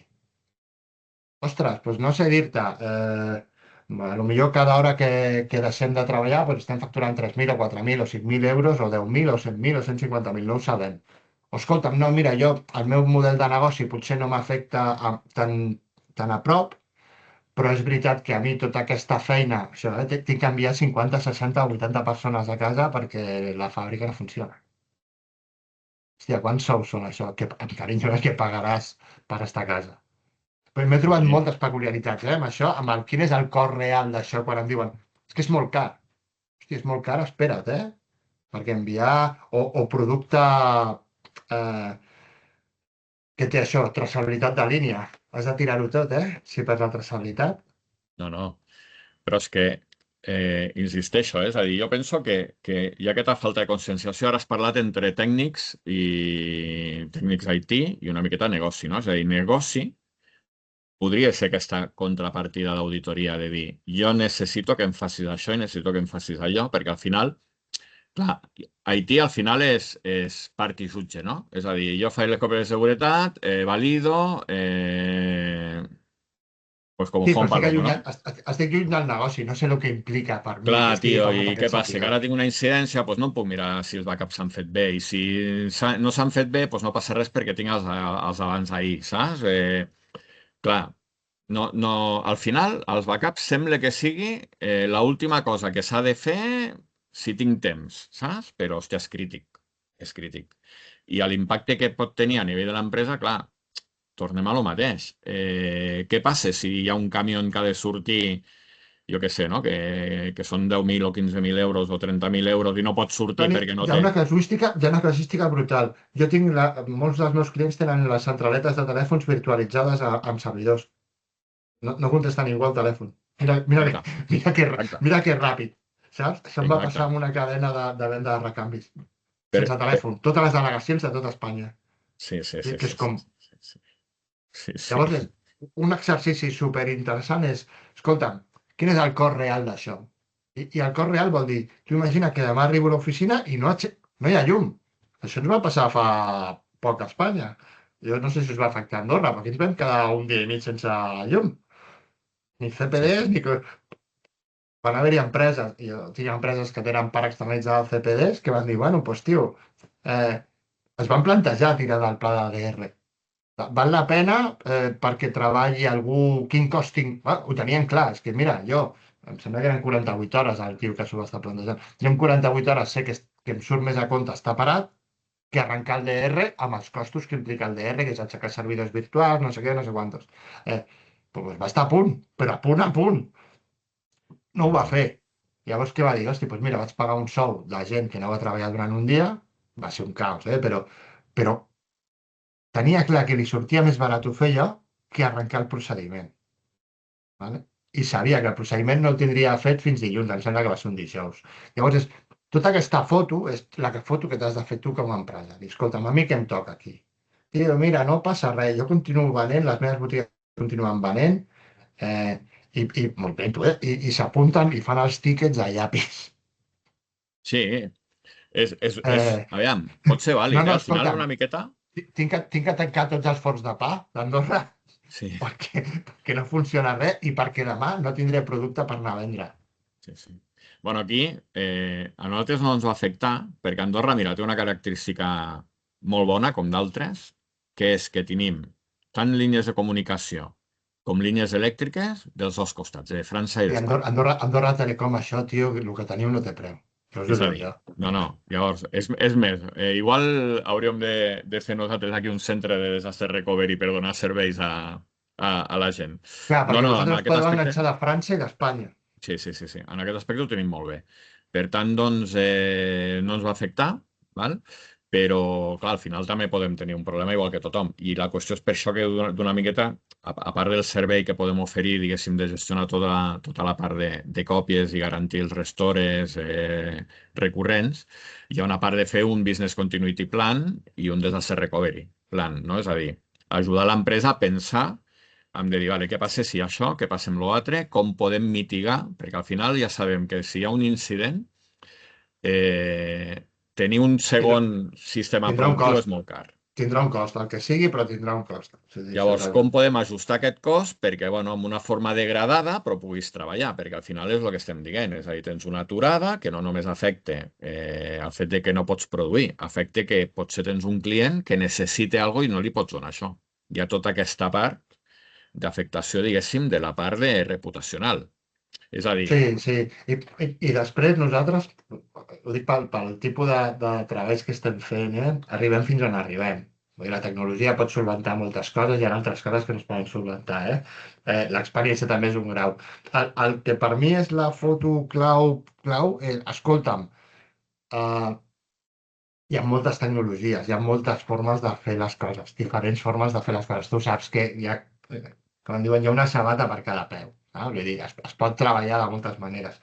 Ostres, doncs no sé dir-te. A lo millor cada hora que deixem de treballar doncs estem facturant 3.000 o 4.000 o 5.000 euros o 10.000 o 100.000 o 150.000, no ho sabem. O escolta'm, no, mira, el meu model de negoci potser no m'afecta tan a prop, però és veritat que a mi tota aquesta feina, això, tinc que enviar 50, 60 o 80 persones a casa perquè la fàbrica no funciona. Hòstia, quants sous són això? Amb carinyo, que pagaràs per estar a casa? Però m'he sí, trobat sí. moltes peculiaritats, amb això, quin és el cost real d'això quan em diuen és que és molt car. Hòstia, és molt car, espera't, perquè enviar o producte eh, que té això, traçabilitat de línia. Has de tirar-ho tot, si perds la traçabilitat. No, no, però és que insisteixo, és a dir, jo penso que hi ha aquesta falta de conscienciació, ara has parlat entre tècnics IT i una miqueta negoci, no? És a dir, negoci podria ser aquesta contrapartida d'auditoria de dir jo necessito que em facis això i necessito que em facis allò, perquè al final, clar, IT al final és part i jutge, no? És a dir, jo faig les còpies de seguretat, valido, pues com Sí, però Juan Palomo, no? estic lluny del negoci, no sé el que implica per mi que Clar, estigui tio, passant i què aquest passa? Que servidor. ara tinc una incidència, doncs no em puc mirar si els backups s'han fet bé. I si no s'han fet bé, doncs no passa res perquè tinc els abans ahir, saps? Clar, no, no, al final, els backups sembla que sigui l'última cosa que s'ha de fer si tinc temps, saps? Però, hòstia, és crític, és crític. I l'impacte que pot tenir a nivell de l'empresa, clar, tornem a lo mateix. Què passa si hi ha un camió que ha de sortir jo què sé, no? Que són 10.000 o 15.000 euros o 30.000 euros i no pot sortir Toni, perquè no hi ha té... una casuística brutal. Molts dels meus clients tenen les centraletes de telèfons virtualitzades amb servidors. No contesten igual al telèfon. Exacte, mira que ràpid, saps? Això em va exacte. passar amb una cadena de venda de recanvis, Per, sense per... telèfon, totes les delegacions de tota Espanya. Sí, sí, sí, Que sí, és sí, com... sí, sí. Sí, sí. Llavors, un exercici superinteressant és, escolta'm, quin és el cost real d'això? I el cost real vol dir, tu imagina que demà arribo a l'oficina i no hi ha llum. Això ens va passar fa poc a Espanya. Jo no sé si us va afectar a Andorra, perquè ens vam quedar un dia i mig sense llum. Ni Sí, CPDs, sí. ni... Van haver-hi empreses, i jo tinc empreses que tenen part externalitzada de CPDs, que van dir, bueno, doncs, tio, eh, es van plantejar tirar del pla de DR. Val la pena perquè treballi algú, quin cost tinc? Ho tenien clar, és que mira, jo, em sembla que eren 48 hores el tio que s'ho va estar plantejant. Jo en 48 hores sé que em surt més a compte estar parat que arrencar el DR amb els costos que implica el DR, que és aixecar servidors virtuals, no sé què, no sé quantos. Eh, doncs va estar a punt, però a punt, a punt. No ho va Mm. fer. Llavors què va dir? Hosti, doncs mira, vaig pagar un sou de gent que anava a treballar durant un dia, va ser un caos, però tenia clar que li sortia més barat ho fer jo que arrencar el procediment. ¿Vale? I sabia que el procediment no el tindria fet fins dilluns, em sembla que va ser un dijous. Llavors, tota aquesta foto és foto que t'has de fer tu com a empresa. Dir, escolta'm, a mi què em toca aquí? I diu, mira, no passa res, jo continuo venent, les meves botigues continuen venent, eh, molt bé, i s'apunten i fan els tíquets a llapis. Sí, Eh, aviam, pot ser no, vàlid, eh? no, Al final escolta'm, una miqueta... tinc que tancar tots els forns de pa d'Andorra Sí, perquè no funciona res i perquè demà no tindré producte per anar a vendre. sí, sí. Bueno, aquí a nosaltres no ens va afectar perquè Andorra, mira, té una característica molt bona, com d'altres, que és que tenim tant línies de comunicació com línies elèctriques dels dos costats, de França i I d'Espanya. Andorra Telecom, això, tio, el que teniu no té preu. Això us ho És a dic dir, jo. no, no, llavors, és més, igual hauríem de fer nosaltres aquí un centre de desastre recovery per donar serveis a la gent. Clar, No, perquè no, en vosaltres aquest podeu aspecte, enganxar de França i d'Espanya. sí, sí, sí, sí, en aquest aspecte ho tenim molt bé. Per tant, doncs, no ens va afectar, val? Però, clar, al final també podem tenir un problema igual que tothom. I la qüestió és per això que d'una miqueta, a part del servei que podem oferir, diguéssim, de gestionar tota la part de còpies i garantir els restores recurrents, hi ha una part de fer un business continuity plan i un disaster recovery plan, no? És a dir, ajudar l'empresa a pensar hem de dir, vale, què passa si això, què passa amb l'altre, com podem mitigar, perquè al final ja sabem que si hi ha un incident, tenir un Tindrà, segon sistema tindrà un productiu és cost. molt car. Tindrà un cost, el que sigui, però tindrà un cost. Sí, sí, això és Llavors, com podem ajustar aquest cost perquè, bueno, amb una forma degradada, però puguis treballar? Perquè al final és el que estem dient, és a dir, tens una aturada que no només afecta el fet de que no pots produir, afecta que potser tens un client que necessita alguna cosa i no li pots donar això. Hi ha tota aquesta part d'afectació, diguéssim, de la part de reputacional. És a dir, Sí, sí. I després nosaltres, ho dic pel tipus de treballs que estem fent, arribem fins on arribem. Vull dir, la tecnologia pot solventar moltes coses, hi ha altres coses que no es poden solventar, l'experiència també és un grau. El que per mi és la foto clau, escolta'm, eh, hi ha moltes tecnologies, hi ha moltes formes de fer les coses, diferents formes de fer les coses. Tu saps que hi ha, com en diuen, hi ha una sabata per cada peu. No? Vull dir, es pot treballar de moltes maneres.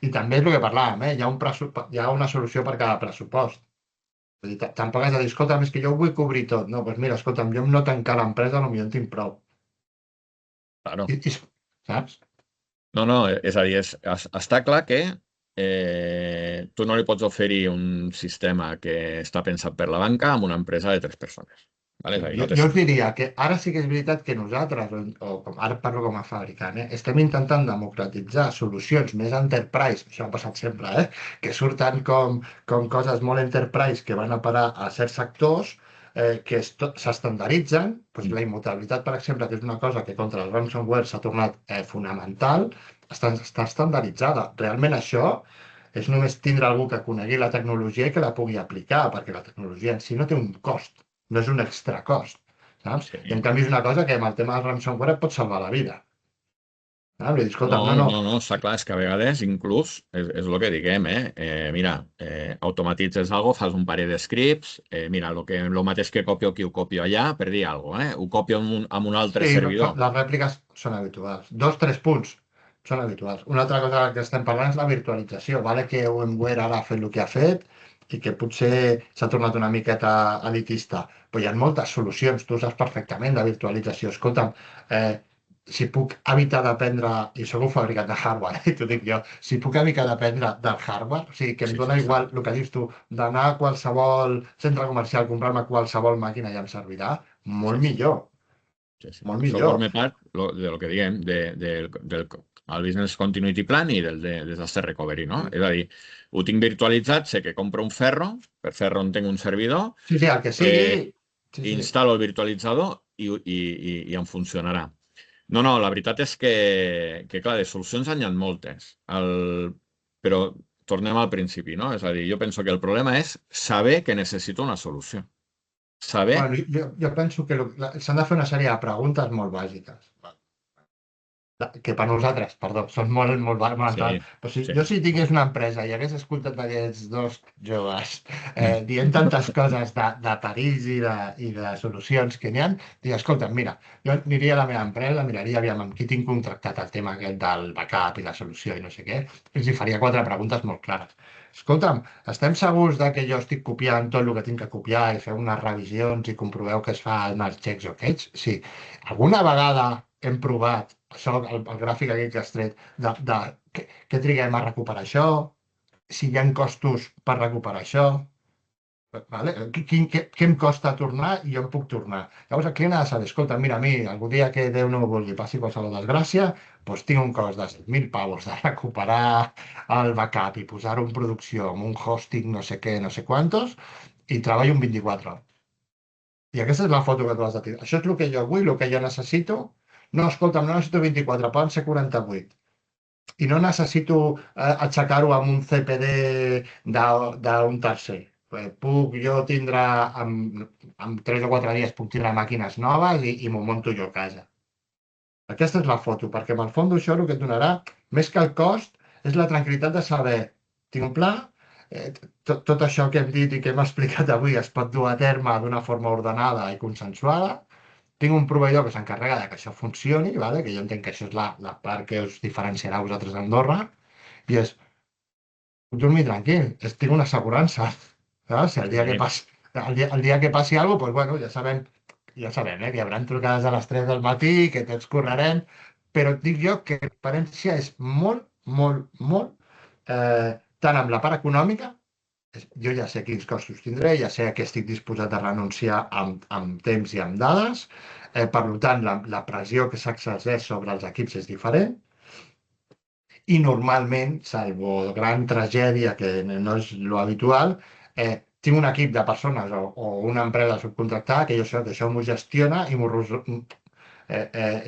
I també és el que parlàvem, hi ha una solució per cada pressupost. Vull dir, tampoc has de dir, escolta'm, és que jo ho vull cobrir tot. No, doncs mira, escolta'm, jo amb no tancar l'empresa potser en tinc prou. claro. Saps? No, no, és a dir, està clar que tu no li pots oferir un sistema que està pensat per la banca amb una empresa de 3 persones. Vale? És a dir, Jo, no té jo us sentit. diria que ara sí que és veritat que nosaltres, ara parlo com a fabricant, estem intentant democratitzar solucions més enterprise, això ha passat sempre, que surten com coses molt enterprise que van a parar a certs sectors, que s'estandarditzen, doncs Mm. la immutabilitat, per exemple, que és una cosa que contra el ransomware s'ha tornat fonamental, està estandarditzada. Realment això és només tindre algú que conegui la tecnologia i que la pugui aplicar, perquè la tecnologia en si no té un cost, no és un extra cost, saps? I en Sí. canvi és una cosa que amb el tema del ransomware et pot salvar la vida. Saps? Vull dir, No, escolta, no, no, no, no, està clar, és que a vegades inclús és el que diguem, mira, automatitzes algo, fas un parell de scripts, mira, lo mateix que copio aquí ho copio allà, per dir alguna cosa, ho copio amb un altre sí, servidor. les rèpliques són habituals. Dos, tres punts. són habituals. Una altra cosa que estem parlant és la virtualització. Vale que VMware ara ha fet el que ha fet i que potser s'ha tornat una miqueta elitista, però hi ha moltes solucions. Tu saps perfectament de virtualització. Escolta'm, si puc evitar d'aprendre, i sóc un fabricant de hardware, i t'ho dic jo, si puc evitar d'aprendre del hardware, o sigui, que em Sí, dona sí, sí. igual el que dius tu, d'anar a qualsevol centre comercial, comprar-me qualsevol màquina i em servirà, Sí, molt sí. millor, Sí, sí. molt Això millor. forma part de lo que diguem del el Business Continuity Plan i del Disaster Recovery, no? És a dir, ho tinc virtualitzat, sé que compro un ferro, per ferro en tinc un servidor, Sí, sí, el que sigui, eh, sí, sí. instal·lo el virtualitzador i em funcionarà. No, no, la veritat és que clar, de solucions n'hi ha moltes. Però tornem al principi, no? És a dir, jo penso que el problema és saber que necessito una solució. Saber... Bueno, jo penso que s'han de fer una sèrie de preguntes molt bàsiques. Que per nosaltres, perdó, són molt altres. Sí, Però si sí, jo si tingués una empresa i hagués escoltat aquests dos joves dient tantes coses de perills i de solucions que n'hi ha, diria, escolta, mira, jo aniria a la meva empresa, miraria aviam amb qui tinc contractat el tema aquest del backup i la solució i no sé què, i els hi faria quatre preguntes molt clares. Escolta'm, estem segurs de que jo estic copiant tot el que tinc que copiar i feu unes revisions i comproveu que es fan els checks o aquests? Sí. Alguna vegada hem provat això, el gràfic aquell que has tret, què triguem a recuperar això, si hi ha costos per recuperar això, vale? Què em costa tornar i jo em puc tornar. Llavors el client ha de saber, escolta, mira, a mi, algun dia que Déu no ho vulgui, passi qualsevol desgràcia, doncs tinc un cost de 7.000 pavos de recuperar el backup i posar-ho en producció amb un hosting no sé què, no sé quantos, i treballo un 24 hores. I aquesta és la foto que tu has de tirar. Això és el que jo vull, el que jo necessito. No, escolta'm, no necessito 24, poden ser 48. I no necessito aixecar-ho amb un CPD d'un tercer. Puc jo tindre, amb 3 o 4 dies, puc tindre màquines noves i m'ho monto jo a casa. Aquesta és la foto, perquè amb el fons això el que et donarà, més que el cost, és la tranquil·litat de saber, tinc un pla, tot això que hem dit i que hem explicat avui es pot dur a terme d'una forma ordenada i consensuada. Tinc un proveïdor que s'encarrega de que això funcioni, vale? Que jo entenc que això és la part que us diferenciarà a vosaltres d'Andorra, i és, puc dormir tranquil, tinc una assegurança. Saps? Si sí, el dia que passi alguna cosa, doncs, bueno, ja sabem, que hi haurà trucades a les 3 del matí, que tots correrem, però et dic jo que la diferència és molt, molt, molt, tant amb la part econòmica, jo ja sé quins costos tindré, ja sé a què estic disposat a renunciar amb temps i amb dades, per tant, la pressió que s'exerceix sobre els equips és diferent, i normalment, salvo gran tragèdia que no és lo habitual, tinc un equip de persones o una empresa subcontractada que jo sé que això m'ho gestiona i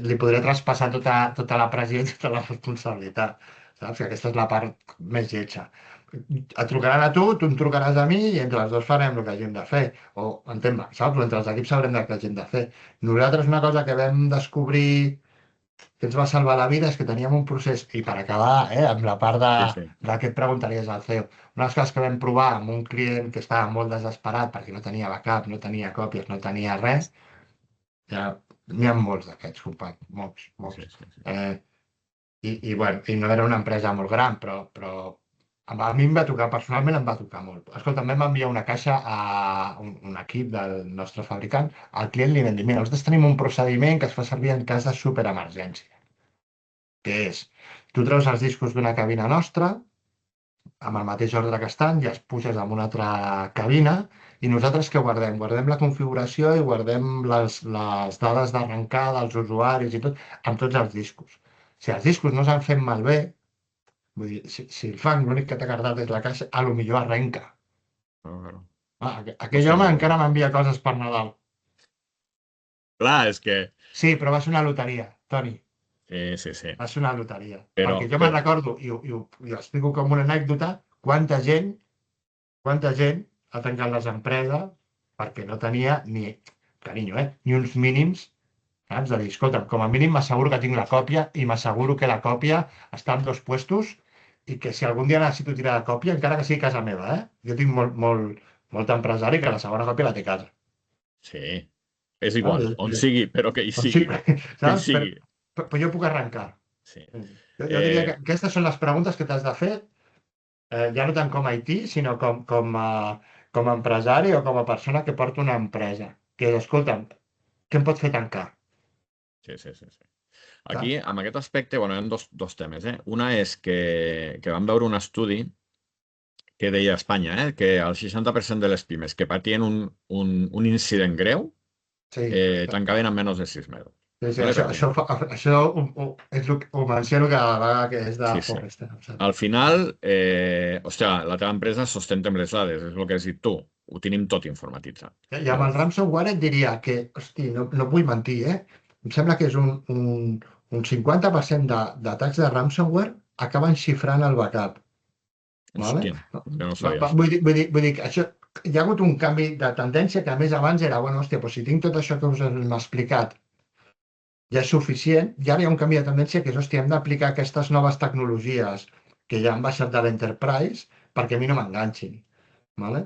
li podré traspassar tota la pressió i tota la responsabilitat. Saps? Que aquesta és la part més lletja. Et trucaran a tu em trucaràs a mi i entre els dos farem el que hàgim de fer. O, entén-me, saps? O entre els equips sabrem el que hàgim de fer. Nosaltres una cosa que vam descobrir que ens va salvar la vida és que teníem un procés, i per acabar, amb la part sí, sí, de què et preguntaries al CEO, una de les coses que vam provar amb un client que estava molt desesperat perquè no tenia backup, no tenia còpies, no tenia res, ja, n'hi ha molts d'aquests, company, molts, sí, molts. sí, sí, sí. Bueno, i no era una empresa molt gran, però a mi em va tocar, personalment em va tocar molt. Escolta, també em va enviar una caixa a un equip del nostre fabricant. Al client li vam dir, mira, nosaltres tenim un procediment que es fa servir en cas de superemergència, que és, tu treus els discos d'una cabina nostra, amb el mateix ordre que estan, i els puges en una altra cabina, i nosaltres què guardem? Guardem la configuració i guardem les dades d'arrencada dels usuaris i tot, amb tots els discos. Si els discos no s'han fet malbé, vull dir, si el fan, l'únic que t'ha cardat és la caixa, a lo millor arrenca. Claro, claro. Aquell Hòstia, home molt encara bo. m'envia coses per Nadal. Clar, és que... Sí, però va ser una loteria, Toni. Sí, sí, sí. Va ser una loteria. Però, Perquè jo me'n recordo, i ho explico com una anècdota, quanta gent ha tancat les empreses perquè no tenia ni, carinyo, ni uns mínims, saps? De dir, escolta, com a mínim m'asseguro que tinc la còpia i m'asseguro que la còpia està en 2 puestos i que si algun dia necessito tirar la còpia, encara que sigui a casa meva, jo tinc molt empresari que la segona còpia la té a casa. sí, és igual, Saps? on sigui, però que hi Doncs sí, sigui. Que hi saps? Però, sigui. però jo puc arrencar. Sí. Jo diria que Eh, aquestes són les preguntes que t'has de fer, ja no tant com a IT, sinó com a empresari o com a persona que porta una empresa. Que és, escolta'm, què em pot fer tancar? sí, sí, sí, sí. Aquí, Saps? amb aquest aspecte, bueno, hi ha dos temes, eh? Una és que vam veure un estudi que deia a Espanya, que el 60% de les pimes que patien un incident greu Sí. tancaven en menys de 6 mesos. Sí, sí, ¿Vale? Perquè, això és ho menciono cada vegada que és de sí, sí. Forrester. Saps? Al final, hòstia, la teva empresa es sostenta amb les dades, és el que has dit tu. Ho tenim tot informatitzat. I amb el Llavors, ransomware et diria que, hosti, no vull mentir, em sembla que és un 50% d'atacs de ransomware acaben xifrant el backup. Vale? hòstia, que no sabia això. Vull dir que això, hi ha hagut un canvi de tendència que a més abans era, bueno, hòstia, doncs si tinc tot això que us hem explicat ja és suficient, i ara hi ha un canvi de tendència que és, hòstia, hem d'aplicar aquestes noves tecnologies que ja han baixat de l'Enterprise perquè a mi no m'enganxin. Vale?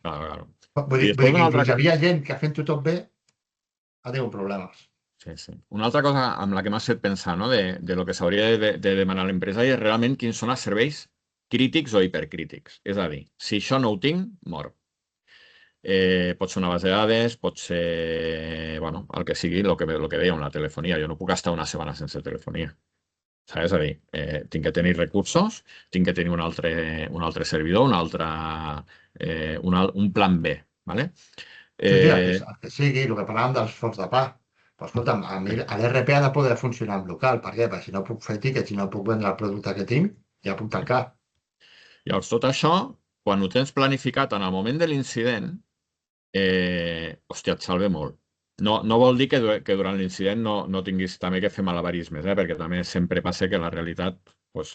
Claro, claro. Vull I dir, vull després dir que una altra, inclús hi havia gent que fent-ho tot bé, adéu, problemes. sí, sí. Una altra cosa amb la que m'has fet pensar, no? De lo que s'hauria de demanar a l'empresa és realment quins són els serveis crítics o hipercrítics. És a dir, si això no ho tinc, mor. Pot ser una base de dades, pot ser, bueno, el que sigui, lo que dèiem, la telefonia. Jo no puc estar una setmana sense telefonia. Saps? És a dir, tinc que tenir recursos, tinc que tenir un altre servidor, un plan B, ¿vale? Sí, sí, Eh, el que sigui, el que parlàvem dels forns de pa. Però escolta'm, a mi l'ERP ha de poder funcionar en local. Per què? Perquè si no puc fer tickets, si no puc vendre el producte que tinc, ja puc tancar. Llavors, tot això, quan ho tens planificat en el moment de l'incident, hòstia, et salva molt. No vol dir que durant l'incident no tinguis també que fer malabarismes, perquè també sempre passa que la realitat pues,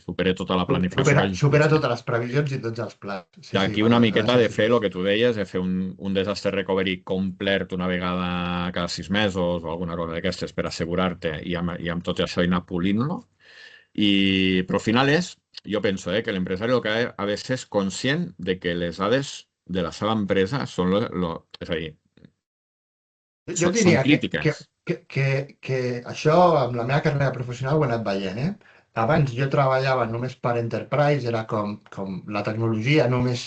supera tota la planificació Supera, que hagis supera pogut fer. totes les previsions i tots els plans. I Sí, sí, aquí una bueno, ha de miqueta ser de així. fer el que tu deies, de fer un desastre recovery complet una vegada cada 6 mesos o alguna cosa d'aquestes per assegurar-te i amb tot això anar polint-lo. Però al final jo penso, que l'empresari el que ha de ser és conscient de que les dades de la seva empresa és a dir, Jo són diria crítiques. que això amb la meva carrera professional ho he anat veient, Abans jo treballava només per Enterprise, era com la tecnologia només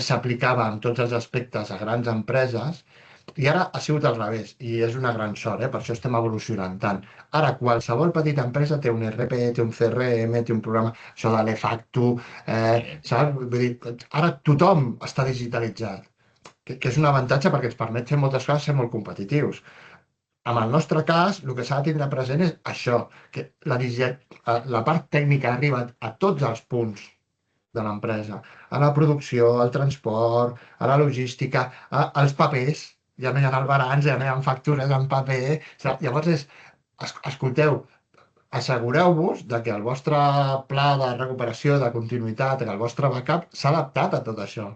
s'aplicava en tots els aspectes a grans empreses, i ara ha sigut al revés, i és una gran sort, per això estem evolucionant tant. Ara, qualsevol petita empresa té un RP, té un CRM, té un programa, això de l'e-facto, saps? Vull dir, ara tothom està digitalitzat, que és un avantatge perquè ens permet fer moltes coses, ser molt competitius. En el nostre cas, el que s'ha de tindre present és això, que la part tècnica ha arribat a tots els punts de l'empresa, a la producció, al transport, a la logística, als papers, ja no hi ha albarans, ja no hi ha factures en paper. Llavors escolteu, assegureu-vos de que el vostre pla de recuperació, de continuïtat, que el vostre backup s'ha adaptat a tot això.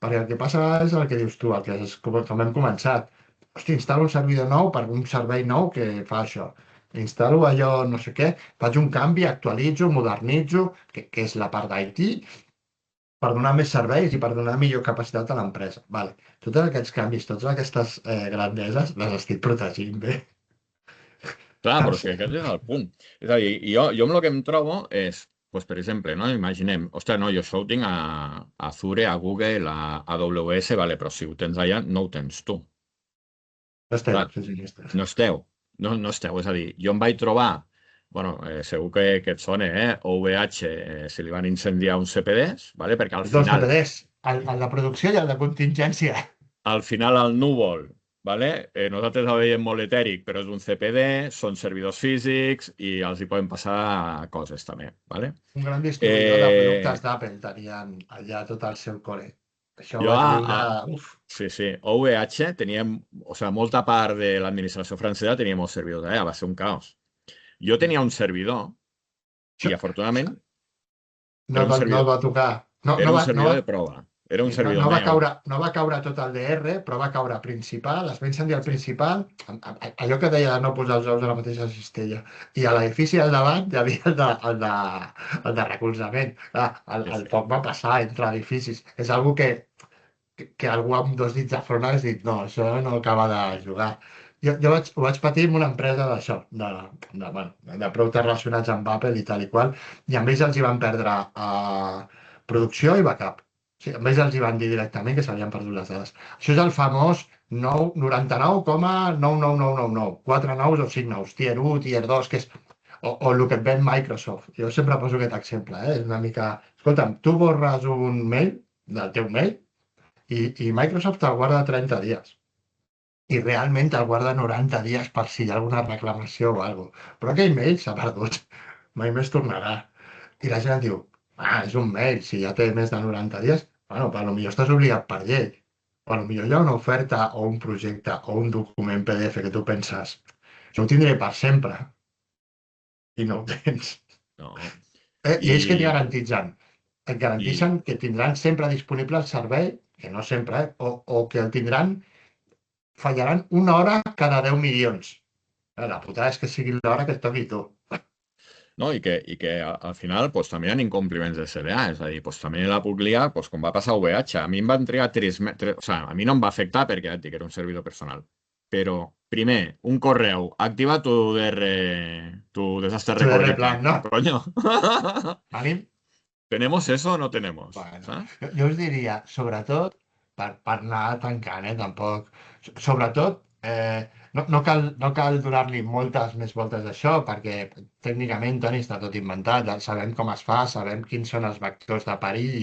Perquè el que passa és el que dius tu, el que és, com hem començat. Hosti, instal·lo un servidor nou per un servei nou que fa això. Instal·lo allò, no sé què, faig un canvi, actualitzo, modernitzo, que és la part d'IT, per donar més serveis i per donar millor capacitat a l'empresa. Vale. Tots aquests canvis, totes aquestes grandeses, les estic protegint bé. Clar, però és que aquest és el punt. És a dir, jo amb el que em trobo és, pues, per exemple, no? Imaginem, ostres, no, jo això ho tinc a Azure, a Google, a AWS, vale, però si ho tens allà, no ho tens tu. Esteu, Clar, sí, sí, esteu. no esteu, no esteu. És a dir, jo em vaig trobar, bueno, segur que et sona, OVH, se li van incendiar uns CPDs, vale? Perquè al Dos final, CPDs, el de producció i el de contingència. al núvol, vale? Nosaltres el veiem molt etèric, però és un CPD, són servidors físics i els hi poden passar coses també, vale? Un gran distribuïdor de productes Eh, d'Apple tenien allà tot el seu core. Això ho jo vaig viure... Uf, sí, sí, OVH teníem, o sigui, molta part de l'administració francesa tenia molts servidors allà, va ser un caos. Jo tenia un servidor això, i afortunadament no, era un no el servidor, va tocar. No, era un servidor de prova, era un sí, servidor va meu. caure, no va caure tot el DR, però va caure principal, es va incendiar el Sí, principal, allò que deia de no posar els ous a la mateixa cistella. I a l'edifici al davant hi havia el de recolzament. sí, El sí. foc va passar entre edificis. És algo que algú amb dos dits de front hagués dit no, això no acaba de jugar. ho vaig patir amb una empresa d'això, de productes relacionats amb Apple i tal i qual, i a ells els hi van perdre producció i backup. O sigui, a ells els hi van dir directament que s'havien perdut les dades. Això és el famós 99,99999, 4 nous o 5 nous, tier 1, tier 2, que és o el que et ven Microsoft. Jo sempre poso aquest exemple, és una mica... Escolta'm, tu borres un mail del teu mail i Microsoft te'l guarda 30 dies. I realment te'l guarda 90 dies per si hi ha alguna reclamació o alguna cosa. Però aquell mail s'ha perdut. Mai més tornarà. I la gent diu, és un mail, si ja té més de 90 dies, bueno, potser estàs obligat per llei. O potser hi ha una oferta o un projecte o un document PDF que tu penses, jo ho tindré per sempre i no ho tens. No. I ells què t'hi I, garantitzen? Et i, garanteixen que tindran sempre disponible el servei, que no sempre, o que el tindran, fallaran una hora cada 10 milions. La putada és que sigui l'hora que et toqui tu. no, i que al final pues, també hi ha incompliments de CDA, és a dir, pues, també la puc liar pues, com va passar a VH. A mi em van trigar 3 mesos, o sigui, a mi no em va afectar perquè ja et dic, era un servidor personal. Però, primer, un correu, activa tu desastre Tu de recovery replan, plan. no? Coño. Ànim? ¿Tenemos eso o no tenemos? Bueno, ¿Saps? jo us diria, sobretot, per anar tancant, tampoc... Sobretot, no cal donar-li moltes més voltes d'això, perquè tècnicament, Toni, està tot inventat, sabem com es fa, sabem quins són els vectors de perill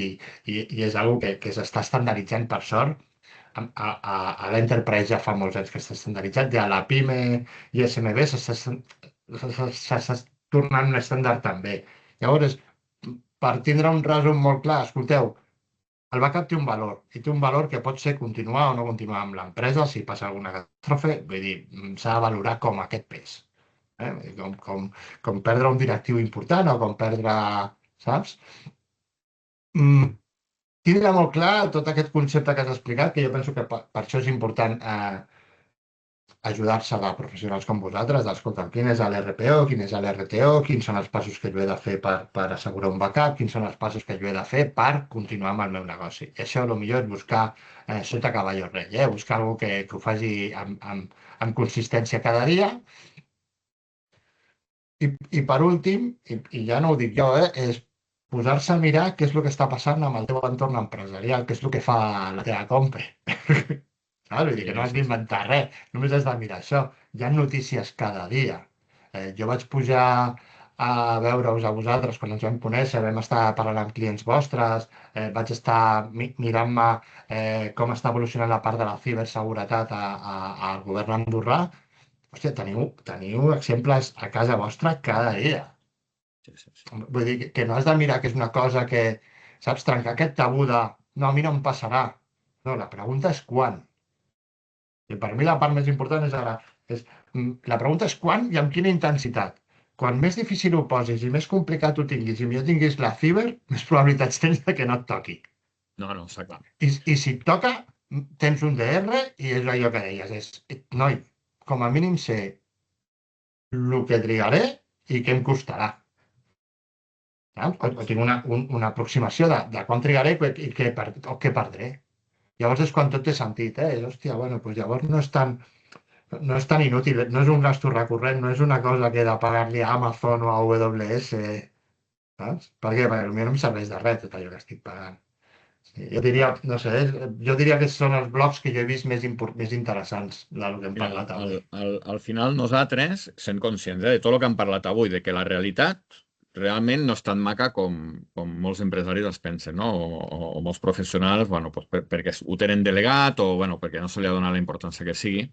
i és una que s'està estandarditzant per sort. A l'Enterprise ja fa molts anys que està estandarditzat, ja a la PIME i SMB s'està tornant un estàndard també. Llavors, per tindre un resum molt clar, escolteu, el backup té un valor, i té un valor que pot ser continuar o no continuar amb l'empresa si passa alguna catàstrofe, vull dir, s'ha de valorar com aquest pes. Vull dir, com perdre un directiu important o com perdre, saps? Mm, tindre molt clar tot aquest concepte que has explicat, que jo penso que per això és important ajudar-se de professionals com vosaltres, d'escoltar quin és l'RPO, quin és l'RTO, quins són els passos que jo he de fer per assegurar un backup, quins són els passos que jo he de fer per continuar amb el meu negoci. I això, millor és buscar sota cavall rei, buscar algú que ho faci amb consistència cada dia. I per últim, i ja no ho dic jo, és posar-se a mirar què és el que està passant amb el teu entorn empresarial, què és el que fa la teva compra. Saps? Vull dir que no Sí, has sí, sí. d'inventar res, només has de mirar això. Hi ha notícies cada dia. Jo vaig pujar a veure-us a vosaltres quan ens vam conèixer, vam estar parlant amb clients vostres, vaig estar mirant-me com està evolucionant la part de la ciberseguretat al govern andorrà. Hòstia, teniu exemples a casa vostra cada dia. Sí, sí, sí. Vull dir que no has de mirar que és una cosa que, saps, trencar aquest tabú de no, a mi no em passarà. No, la pregunta és quan. I per mi la part més important és ara. La pregunta és quan i amb quina intensitat. Quan més difícil ho posis i més complicat ho tinguis i millor tinguis la ciber, més probabilitats tens de que no et toqui. No, no, està clar. I si et toca, tens un DR i és allò que deies. Noi, com a mínim sé el que trigaré i què em costarà. O tinc una aproximació de quan trigaré i què perdré. Llavors és quan tot té sentit, És, hòstia, bueno, doncs llavors no és tan inútil, no és un gasto recurrent, no és una cosa que he de pagar-li a Amazon o a AWS, saps? Per què? Perquè potser no em serveix de res tot allò que estic pagant. Sí, jo diria, no sé, jo diria que són els blocs que jo he vist més interessants del que hem Mira, parlat avui. al final nosaltres, sent conscients de tot el que hem parlat avui, de que la realitat realment no és tan maca com molts empresaris es pensen, no? O molts professionals, bueno, pues perquè ho tenen delegat o bueno, perquè no se li ha donat la importància que sigui.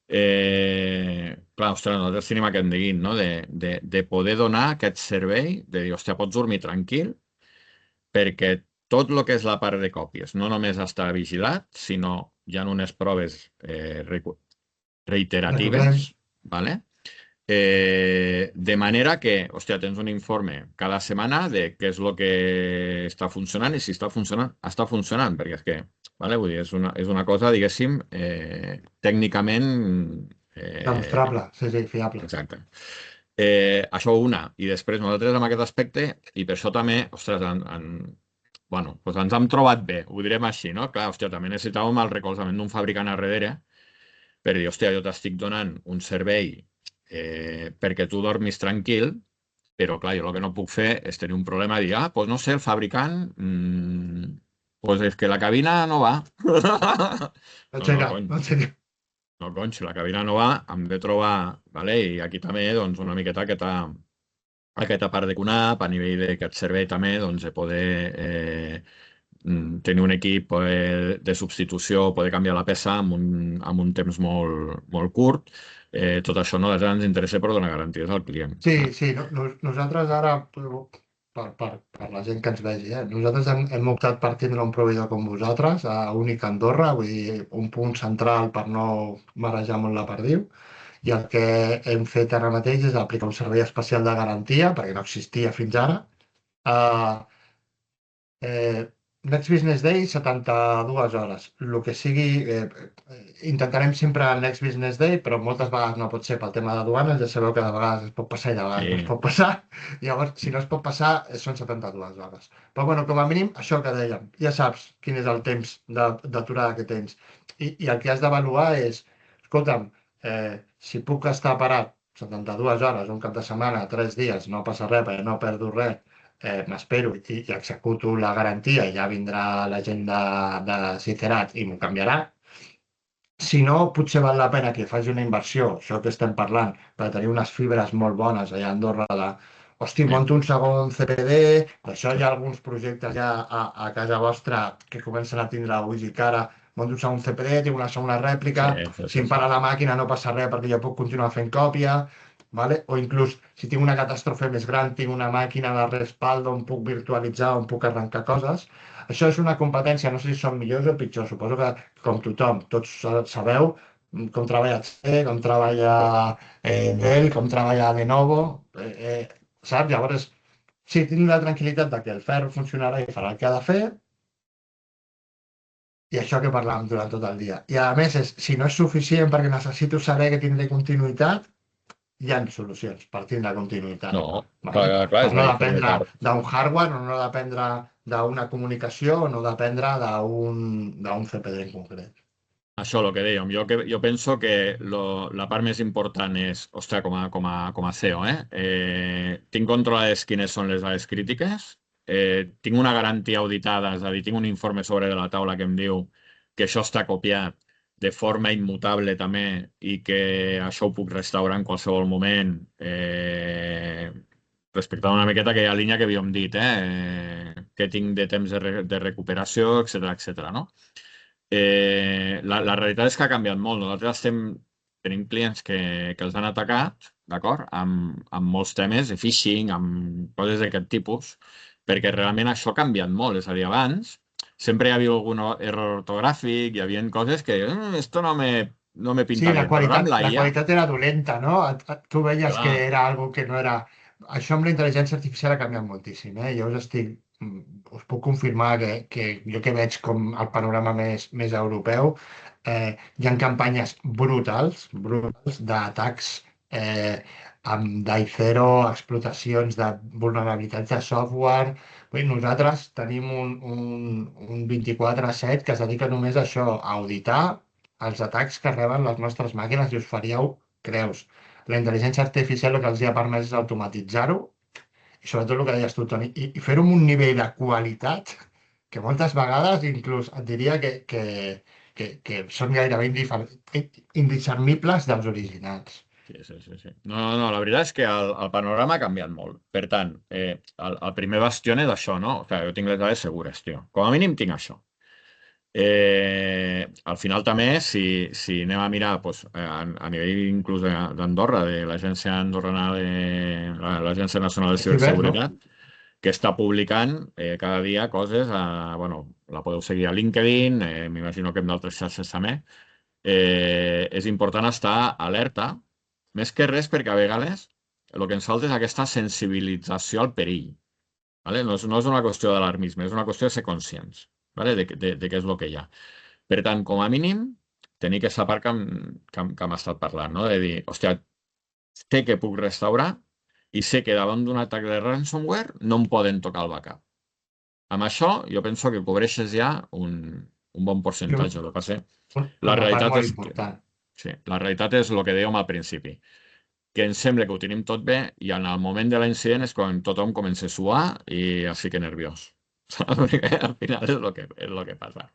Clar, ostres, nosaltres tenim aquest neguit, no? De poder donar aquest servei, de dir, hòstia, pots dormir tranquil, perquè tot el que és la part de còpies no només està vigilat, sinó hi ha unes proves reiteratives, ¿vale? De manera que, hòstia, tens un informe cada setmana de què és el que està funcionant i si està funcionant, perquè és que, vale? Vull dir, és una cosa, diguéssim, tècnicament... Demostrable, sí, fiable. Exacte. Això una. I després nosaltres amb aquest aspecte, i per això també, ostres, bueno, doncs ens hem trobat bé, ho direm així, no? Clar, hòstia, també necessitàvem el recolzament d'un fabricant a darrere per dir, hòstia, jo t'estic donant un servei perquè tu dormis tranquil, però clar, jo el que no puc fer és tenir un problema i dir, doncs no sé, el fabricant, doncs és que la cabina no va. No No, sé no, què, cony. no sé què. No, cony, si la cabina no va, hem de trobar, vale? I aquí també, doncs, una miqueta aquesta part de QNAP, a nivell d'aquest servei també, doncs, de poder tenir un equip de substitució, poder canviar la peça en un temps molt, molt curt. Tot això no ens interessa per donar garanties al client. Sí, sí, nosaltres ara, per la gent que ens vegi, nosaltres hem optat per tindre un proveïdor com vosaltres, a Únic Andorra, vull dir, un punt central per no marejar molt la perdiu, i el que hem fet ara mateix és aplicar un servei especial de garantia, perquè no existia fins ara. Uh, Next Business Day, 72 hores. El que sigui, intentarem sempre el Next Business Day, però moltes vegades no pot ser pel tema de duanes, ja sabeu que de vegades es pot passar i de vegades no es Sí, pot passar. Llavors, si no es pot passar, són 72 hores. Però bueno, com a mínim, això que dèiem, ja saps quin és el temps d'aturada que tens. I el que has d'avaluar és, escolta'm, si puc estar parat 72 hores, un cap de setmana, 3 dies, no passa res, perquè no perdo res, m'espero i executo la garantia i ja vindrà la gent de Cicerat i m'ho canviarà. Si no, potser val la pena que faci una inversió, això que estem parlant, per tenir unes fibres molt bones allà a Andorra de, hosti, sí, monto un segon CPD, això hi ha alguns projectes ja a casa vostra que comencen a tindre ulls i cara, monto un segon CPD, tinc una segona rèplica, sí, sí, si sí, em sí. para la màquina no passa res perquè jo puc continuar fent còpia, vale? O inclús si tinc una catàstrofe més gran, tinc una màquina de respaldo on puc virtualitzar, on puc arrencar coses. Això és una competència, no sé si són millors o pitjors, suposo que com tothom, tots sabeu com treballa C, com treballa Dell, com treballa Lenovo, saps? Llavors, sí, tinc la tranquil·litat de que el ferro funcionarà i farà el que ha de fer, i això que parlàvem durant tot el dia. I a més, si no és suficient perquè necessito saber que tindré continuïtat, hi ha solucions per tindre continuïtat. No, clar, Vale? clar, clar, Per és no a dir, forma dependre part. d'un hardware o no dependre d'una comunicació o no dependre d'un CPD en concret. Això, el que dèiem, jo penso que la part més important és, ostres, com a CEO, tinc controlades quines són les dades crítiques, tinc una garantia auditada, és a dir, tinc un informe sobre de la taula que em diu que això està copiat de forma immutable també i que això ho puc restaurar en qualsevol moment, respectant una miqueta aquella línia que havíem dit, que tinc de temps de recuperació, etc, no? La realitat és que ha canviat molt. Nosaltres tenim clients que els han atacat, d'acord, amb molts temes de phishing, amb coses d'aquest tipus, perquè realment això ha canviat molt. És a dir, abans sempre hi havia algun error ortogràfic, hi havia coses que esto no me Sí, pinta bien, però ara amb la la IA, qualitat era dolenta, no? Tu veies que clar, era algo que no era... Això amb la intel·ligència artificial ha canviat moltíssim, eh? Jo us puc confirmar que jo que veig com el panorama més europeu, hi ha campanyes brutals d'atacs amb DAI0, explotacions de vulnerabilitats de software. Vull dir, nosaltres tenim un 24/7 que es dedica només a això, a auditar els atacs que reben les nostres màquines i us faríeu creus. La intel·ligència artificial el que els hi ha permès és automatitzar-ho i sobretot el que deies tu, Toni, i fer-ho amb un nivell de qualitat que moltes vegades inclús et diria que són gairebé indiscernibles dels originals. sí, sí, sí, sí. No, no, no, la veritat és que el panorama ha canviat molt. Per tant, el primer bastió és això, no? O sigui, jo tinc les dades segures, tio. Com a mínim tinc això. Al final també, si anem a mirar doncs, a nivell inclús d'Andorra, de l'Agència Andorrana l'Agència Nacional de Ciber, no? Ciberseguretat, que està publicant cada dia coses, bueno, la podeu seguir a LinkedIn, m'imagino que en d'altres xarxes també, és important estar alerta, més que res perquè a vegades el que ens falta és aquesta sensibilització al perill. ¿Vale? No és una qüestió d'alarmisme, és una qüestió de ser conscients, ¿vale? De què és el que hi ha. Per tant, com a mínim, tenir aquesta part que hem estat parlant, no? De dir, hòstia, sé que puc restaurar i sé que davant d'un atac de ransomware no em poden tocar el backup. Amb això, jo penso que cobreixes ja un bon I percentatge. El que passa, la una part realitat molt és que important. sí. La realitat és el que dèiem al principi, que ens sembla que ho tenim tot bé i en el moment de l'incident és quan tothom comença a suar i es fica nerviós. Saps? Perquè al final és el que passa.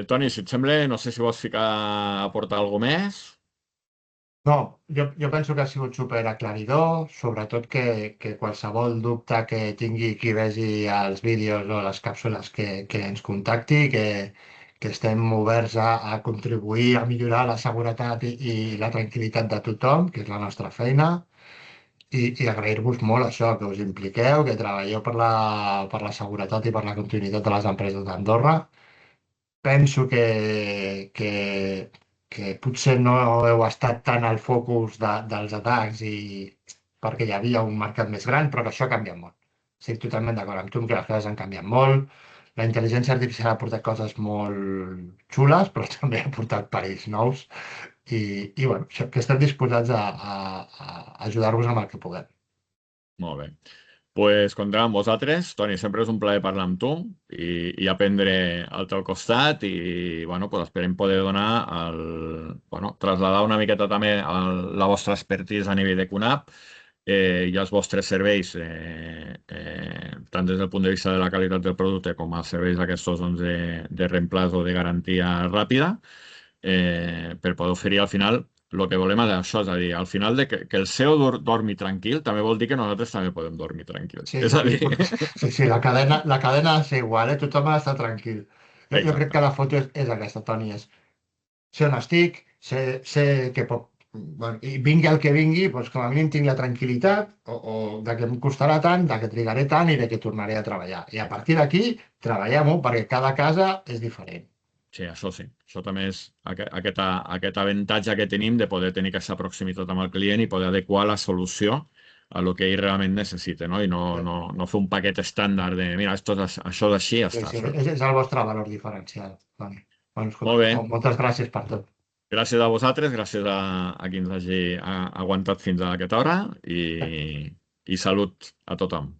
Toni, si et sembla, no sé si vols ficar a portar alguna més. No, jo penso que ha sigut super aclaridor, sobretot que qualsevol dubte que tingui qui vegi els vídeos o les càpsules que ens contacti, que estem oberts a contribuir a millorar la seguretat i la tranquil·litat de tothom, que és la nostra feina, i agrair-vos molt això, que us impliqueu, que treballeu per la seguretat i per la continuïtat de les empreses d'Andorra. Penso que potser no heu estat tan al focus dels atacs perquè hi havia un mercat més gran, però que això ha canviat molt. Estic totalment d'acord amb tu que les coses han canviat molt. La intel·ligència artificial ha portat coses molt xules, però també ha portat perills nous i bueno, això, que estem disposats a ajudar-vos amb el que puguem. Molt bé. Pues comptem amb vosaltres. Toni, sempre és un plaer parlar amb tu i aprendre al teu costat i bueno, pues esperem poder donar traslladar una miqueta també la vostra expertise a nivell de QNAP i els vostres serveis, tant des del punt de vista de la qualitat del producte com els serveis aquests doncs, de reemplaç o de garantia ràpida, per poder oferir al final el que volem és això, és a dir, al final que el CEO dormi tranquil també vol dir que nosaltres també podem dormir tranquils. Sí, És a dir, sí, sí, la cadena és igual, tothom ha d'estar tranquil. Jo crec exacte. que la foto és aquesta, Toni, sé on estic, sé que pot... Bueno, i vingui el que vingui, doncs com a mínim tinc la tranquil·litat o de que em costarà tant, de que trigaré tant i de que tornaré a treballar. I a partir d'aquí, treballem-ho perquè cada casa és diferent. Sí, això sí. Això també és aquest avantatge que tenim de poder tenir aquesta proximitat amb el client i poder adequar la solució a el que ell realment necessita, no? I no fer un paquet estàndard de, mira, això és així, ja Sí, està. sí, és el vostre valor diferencial, Toni. Bueno, Molt escolta, bé. moltes gràcies per tot. Gràcies a vosaltres, gràcies a qui ens hagi aguantat fins a aquesta hora i salut a tothom.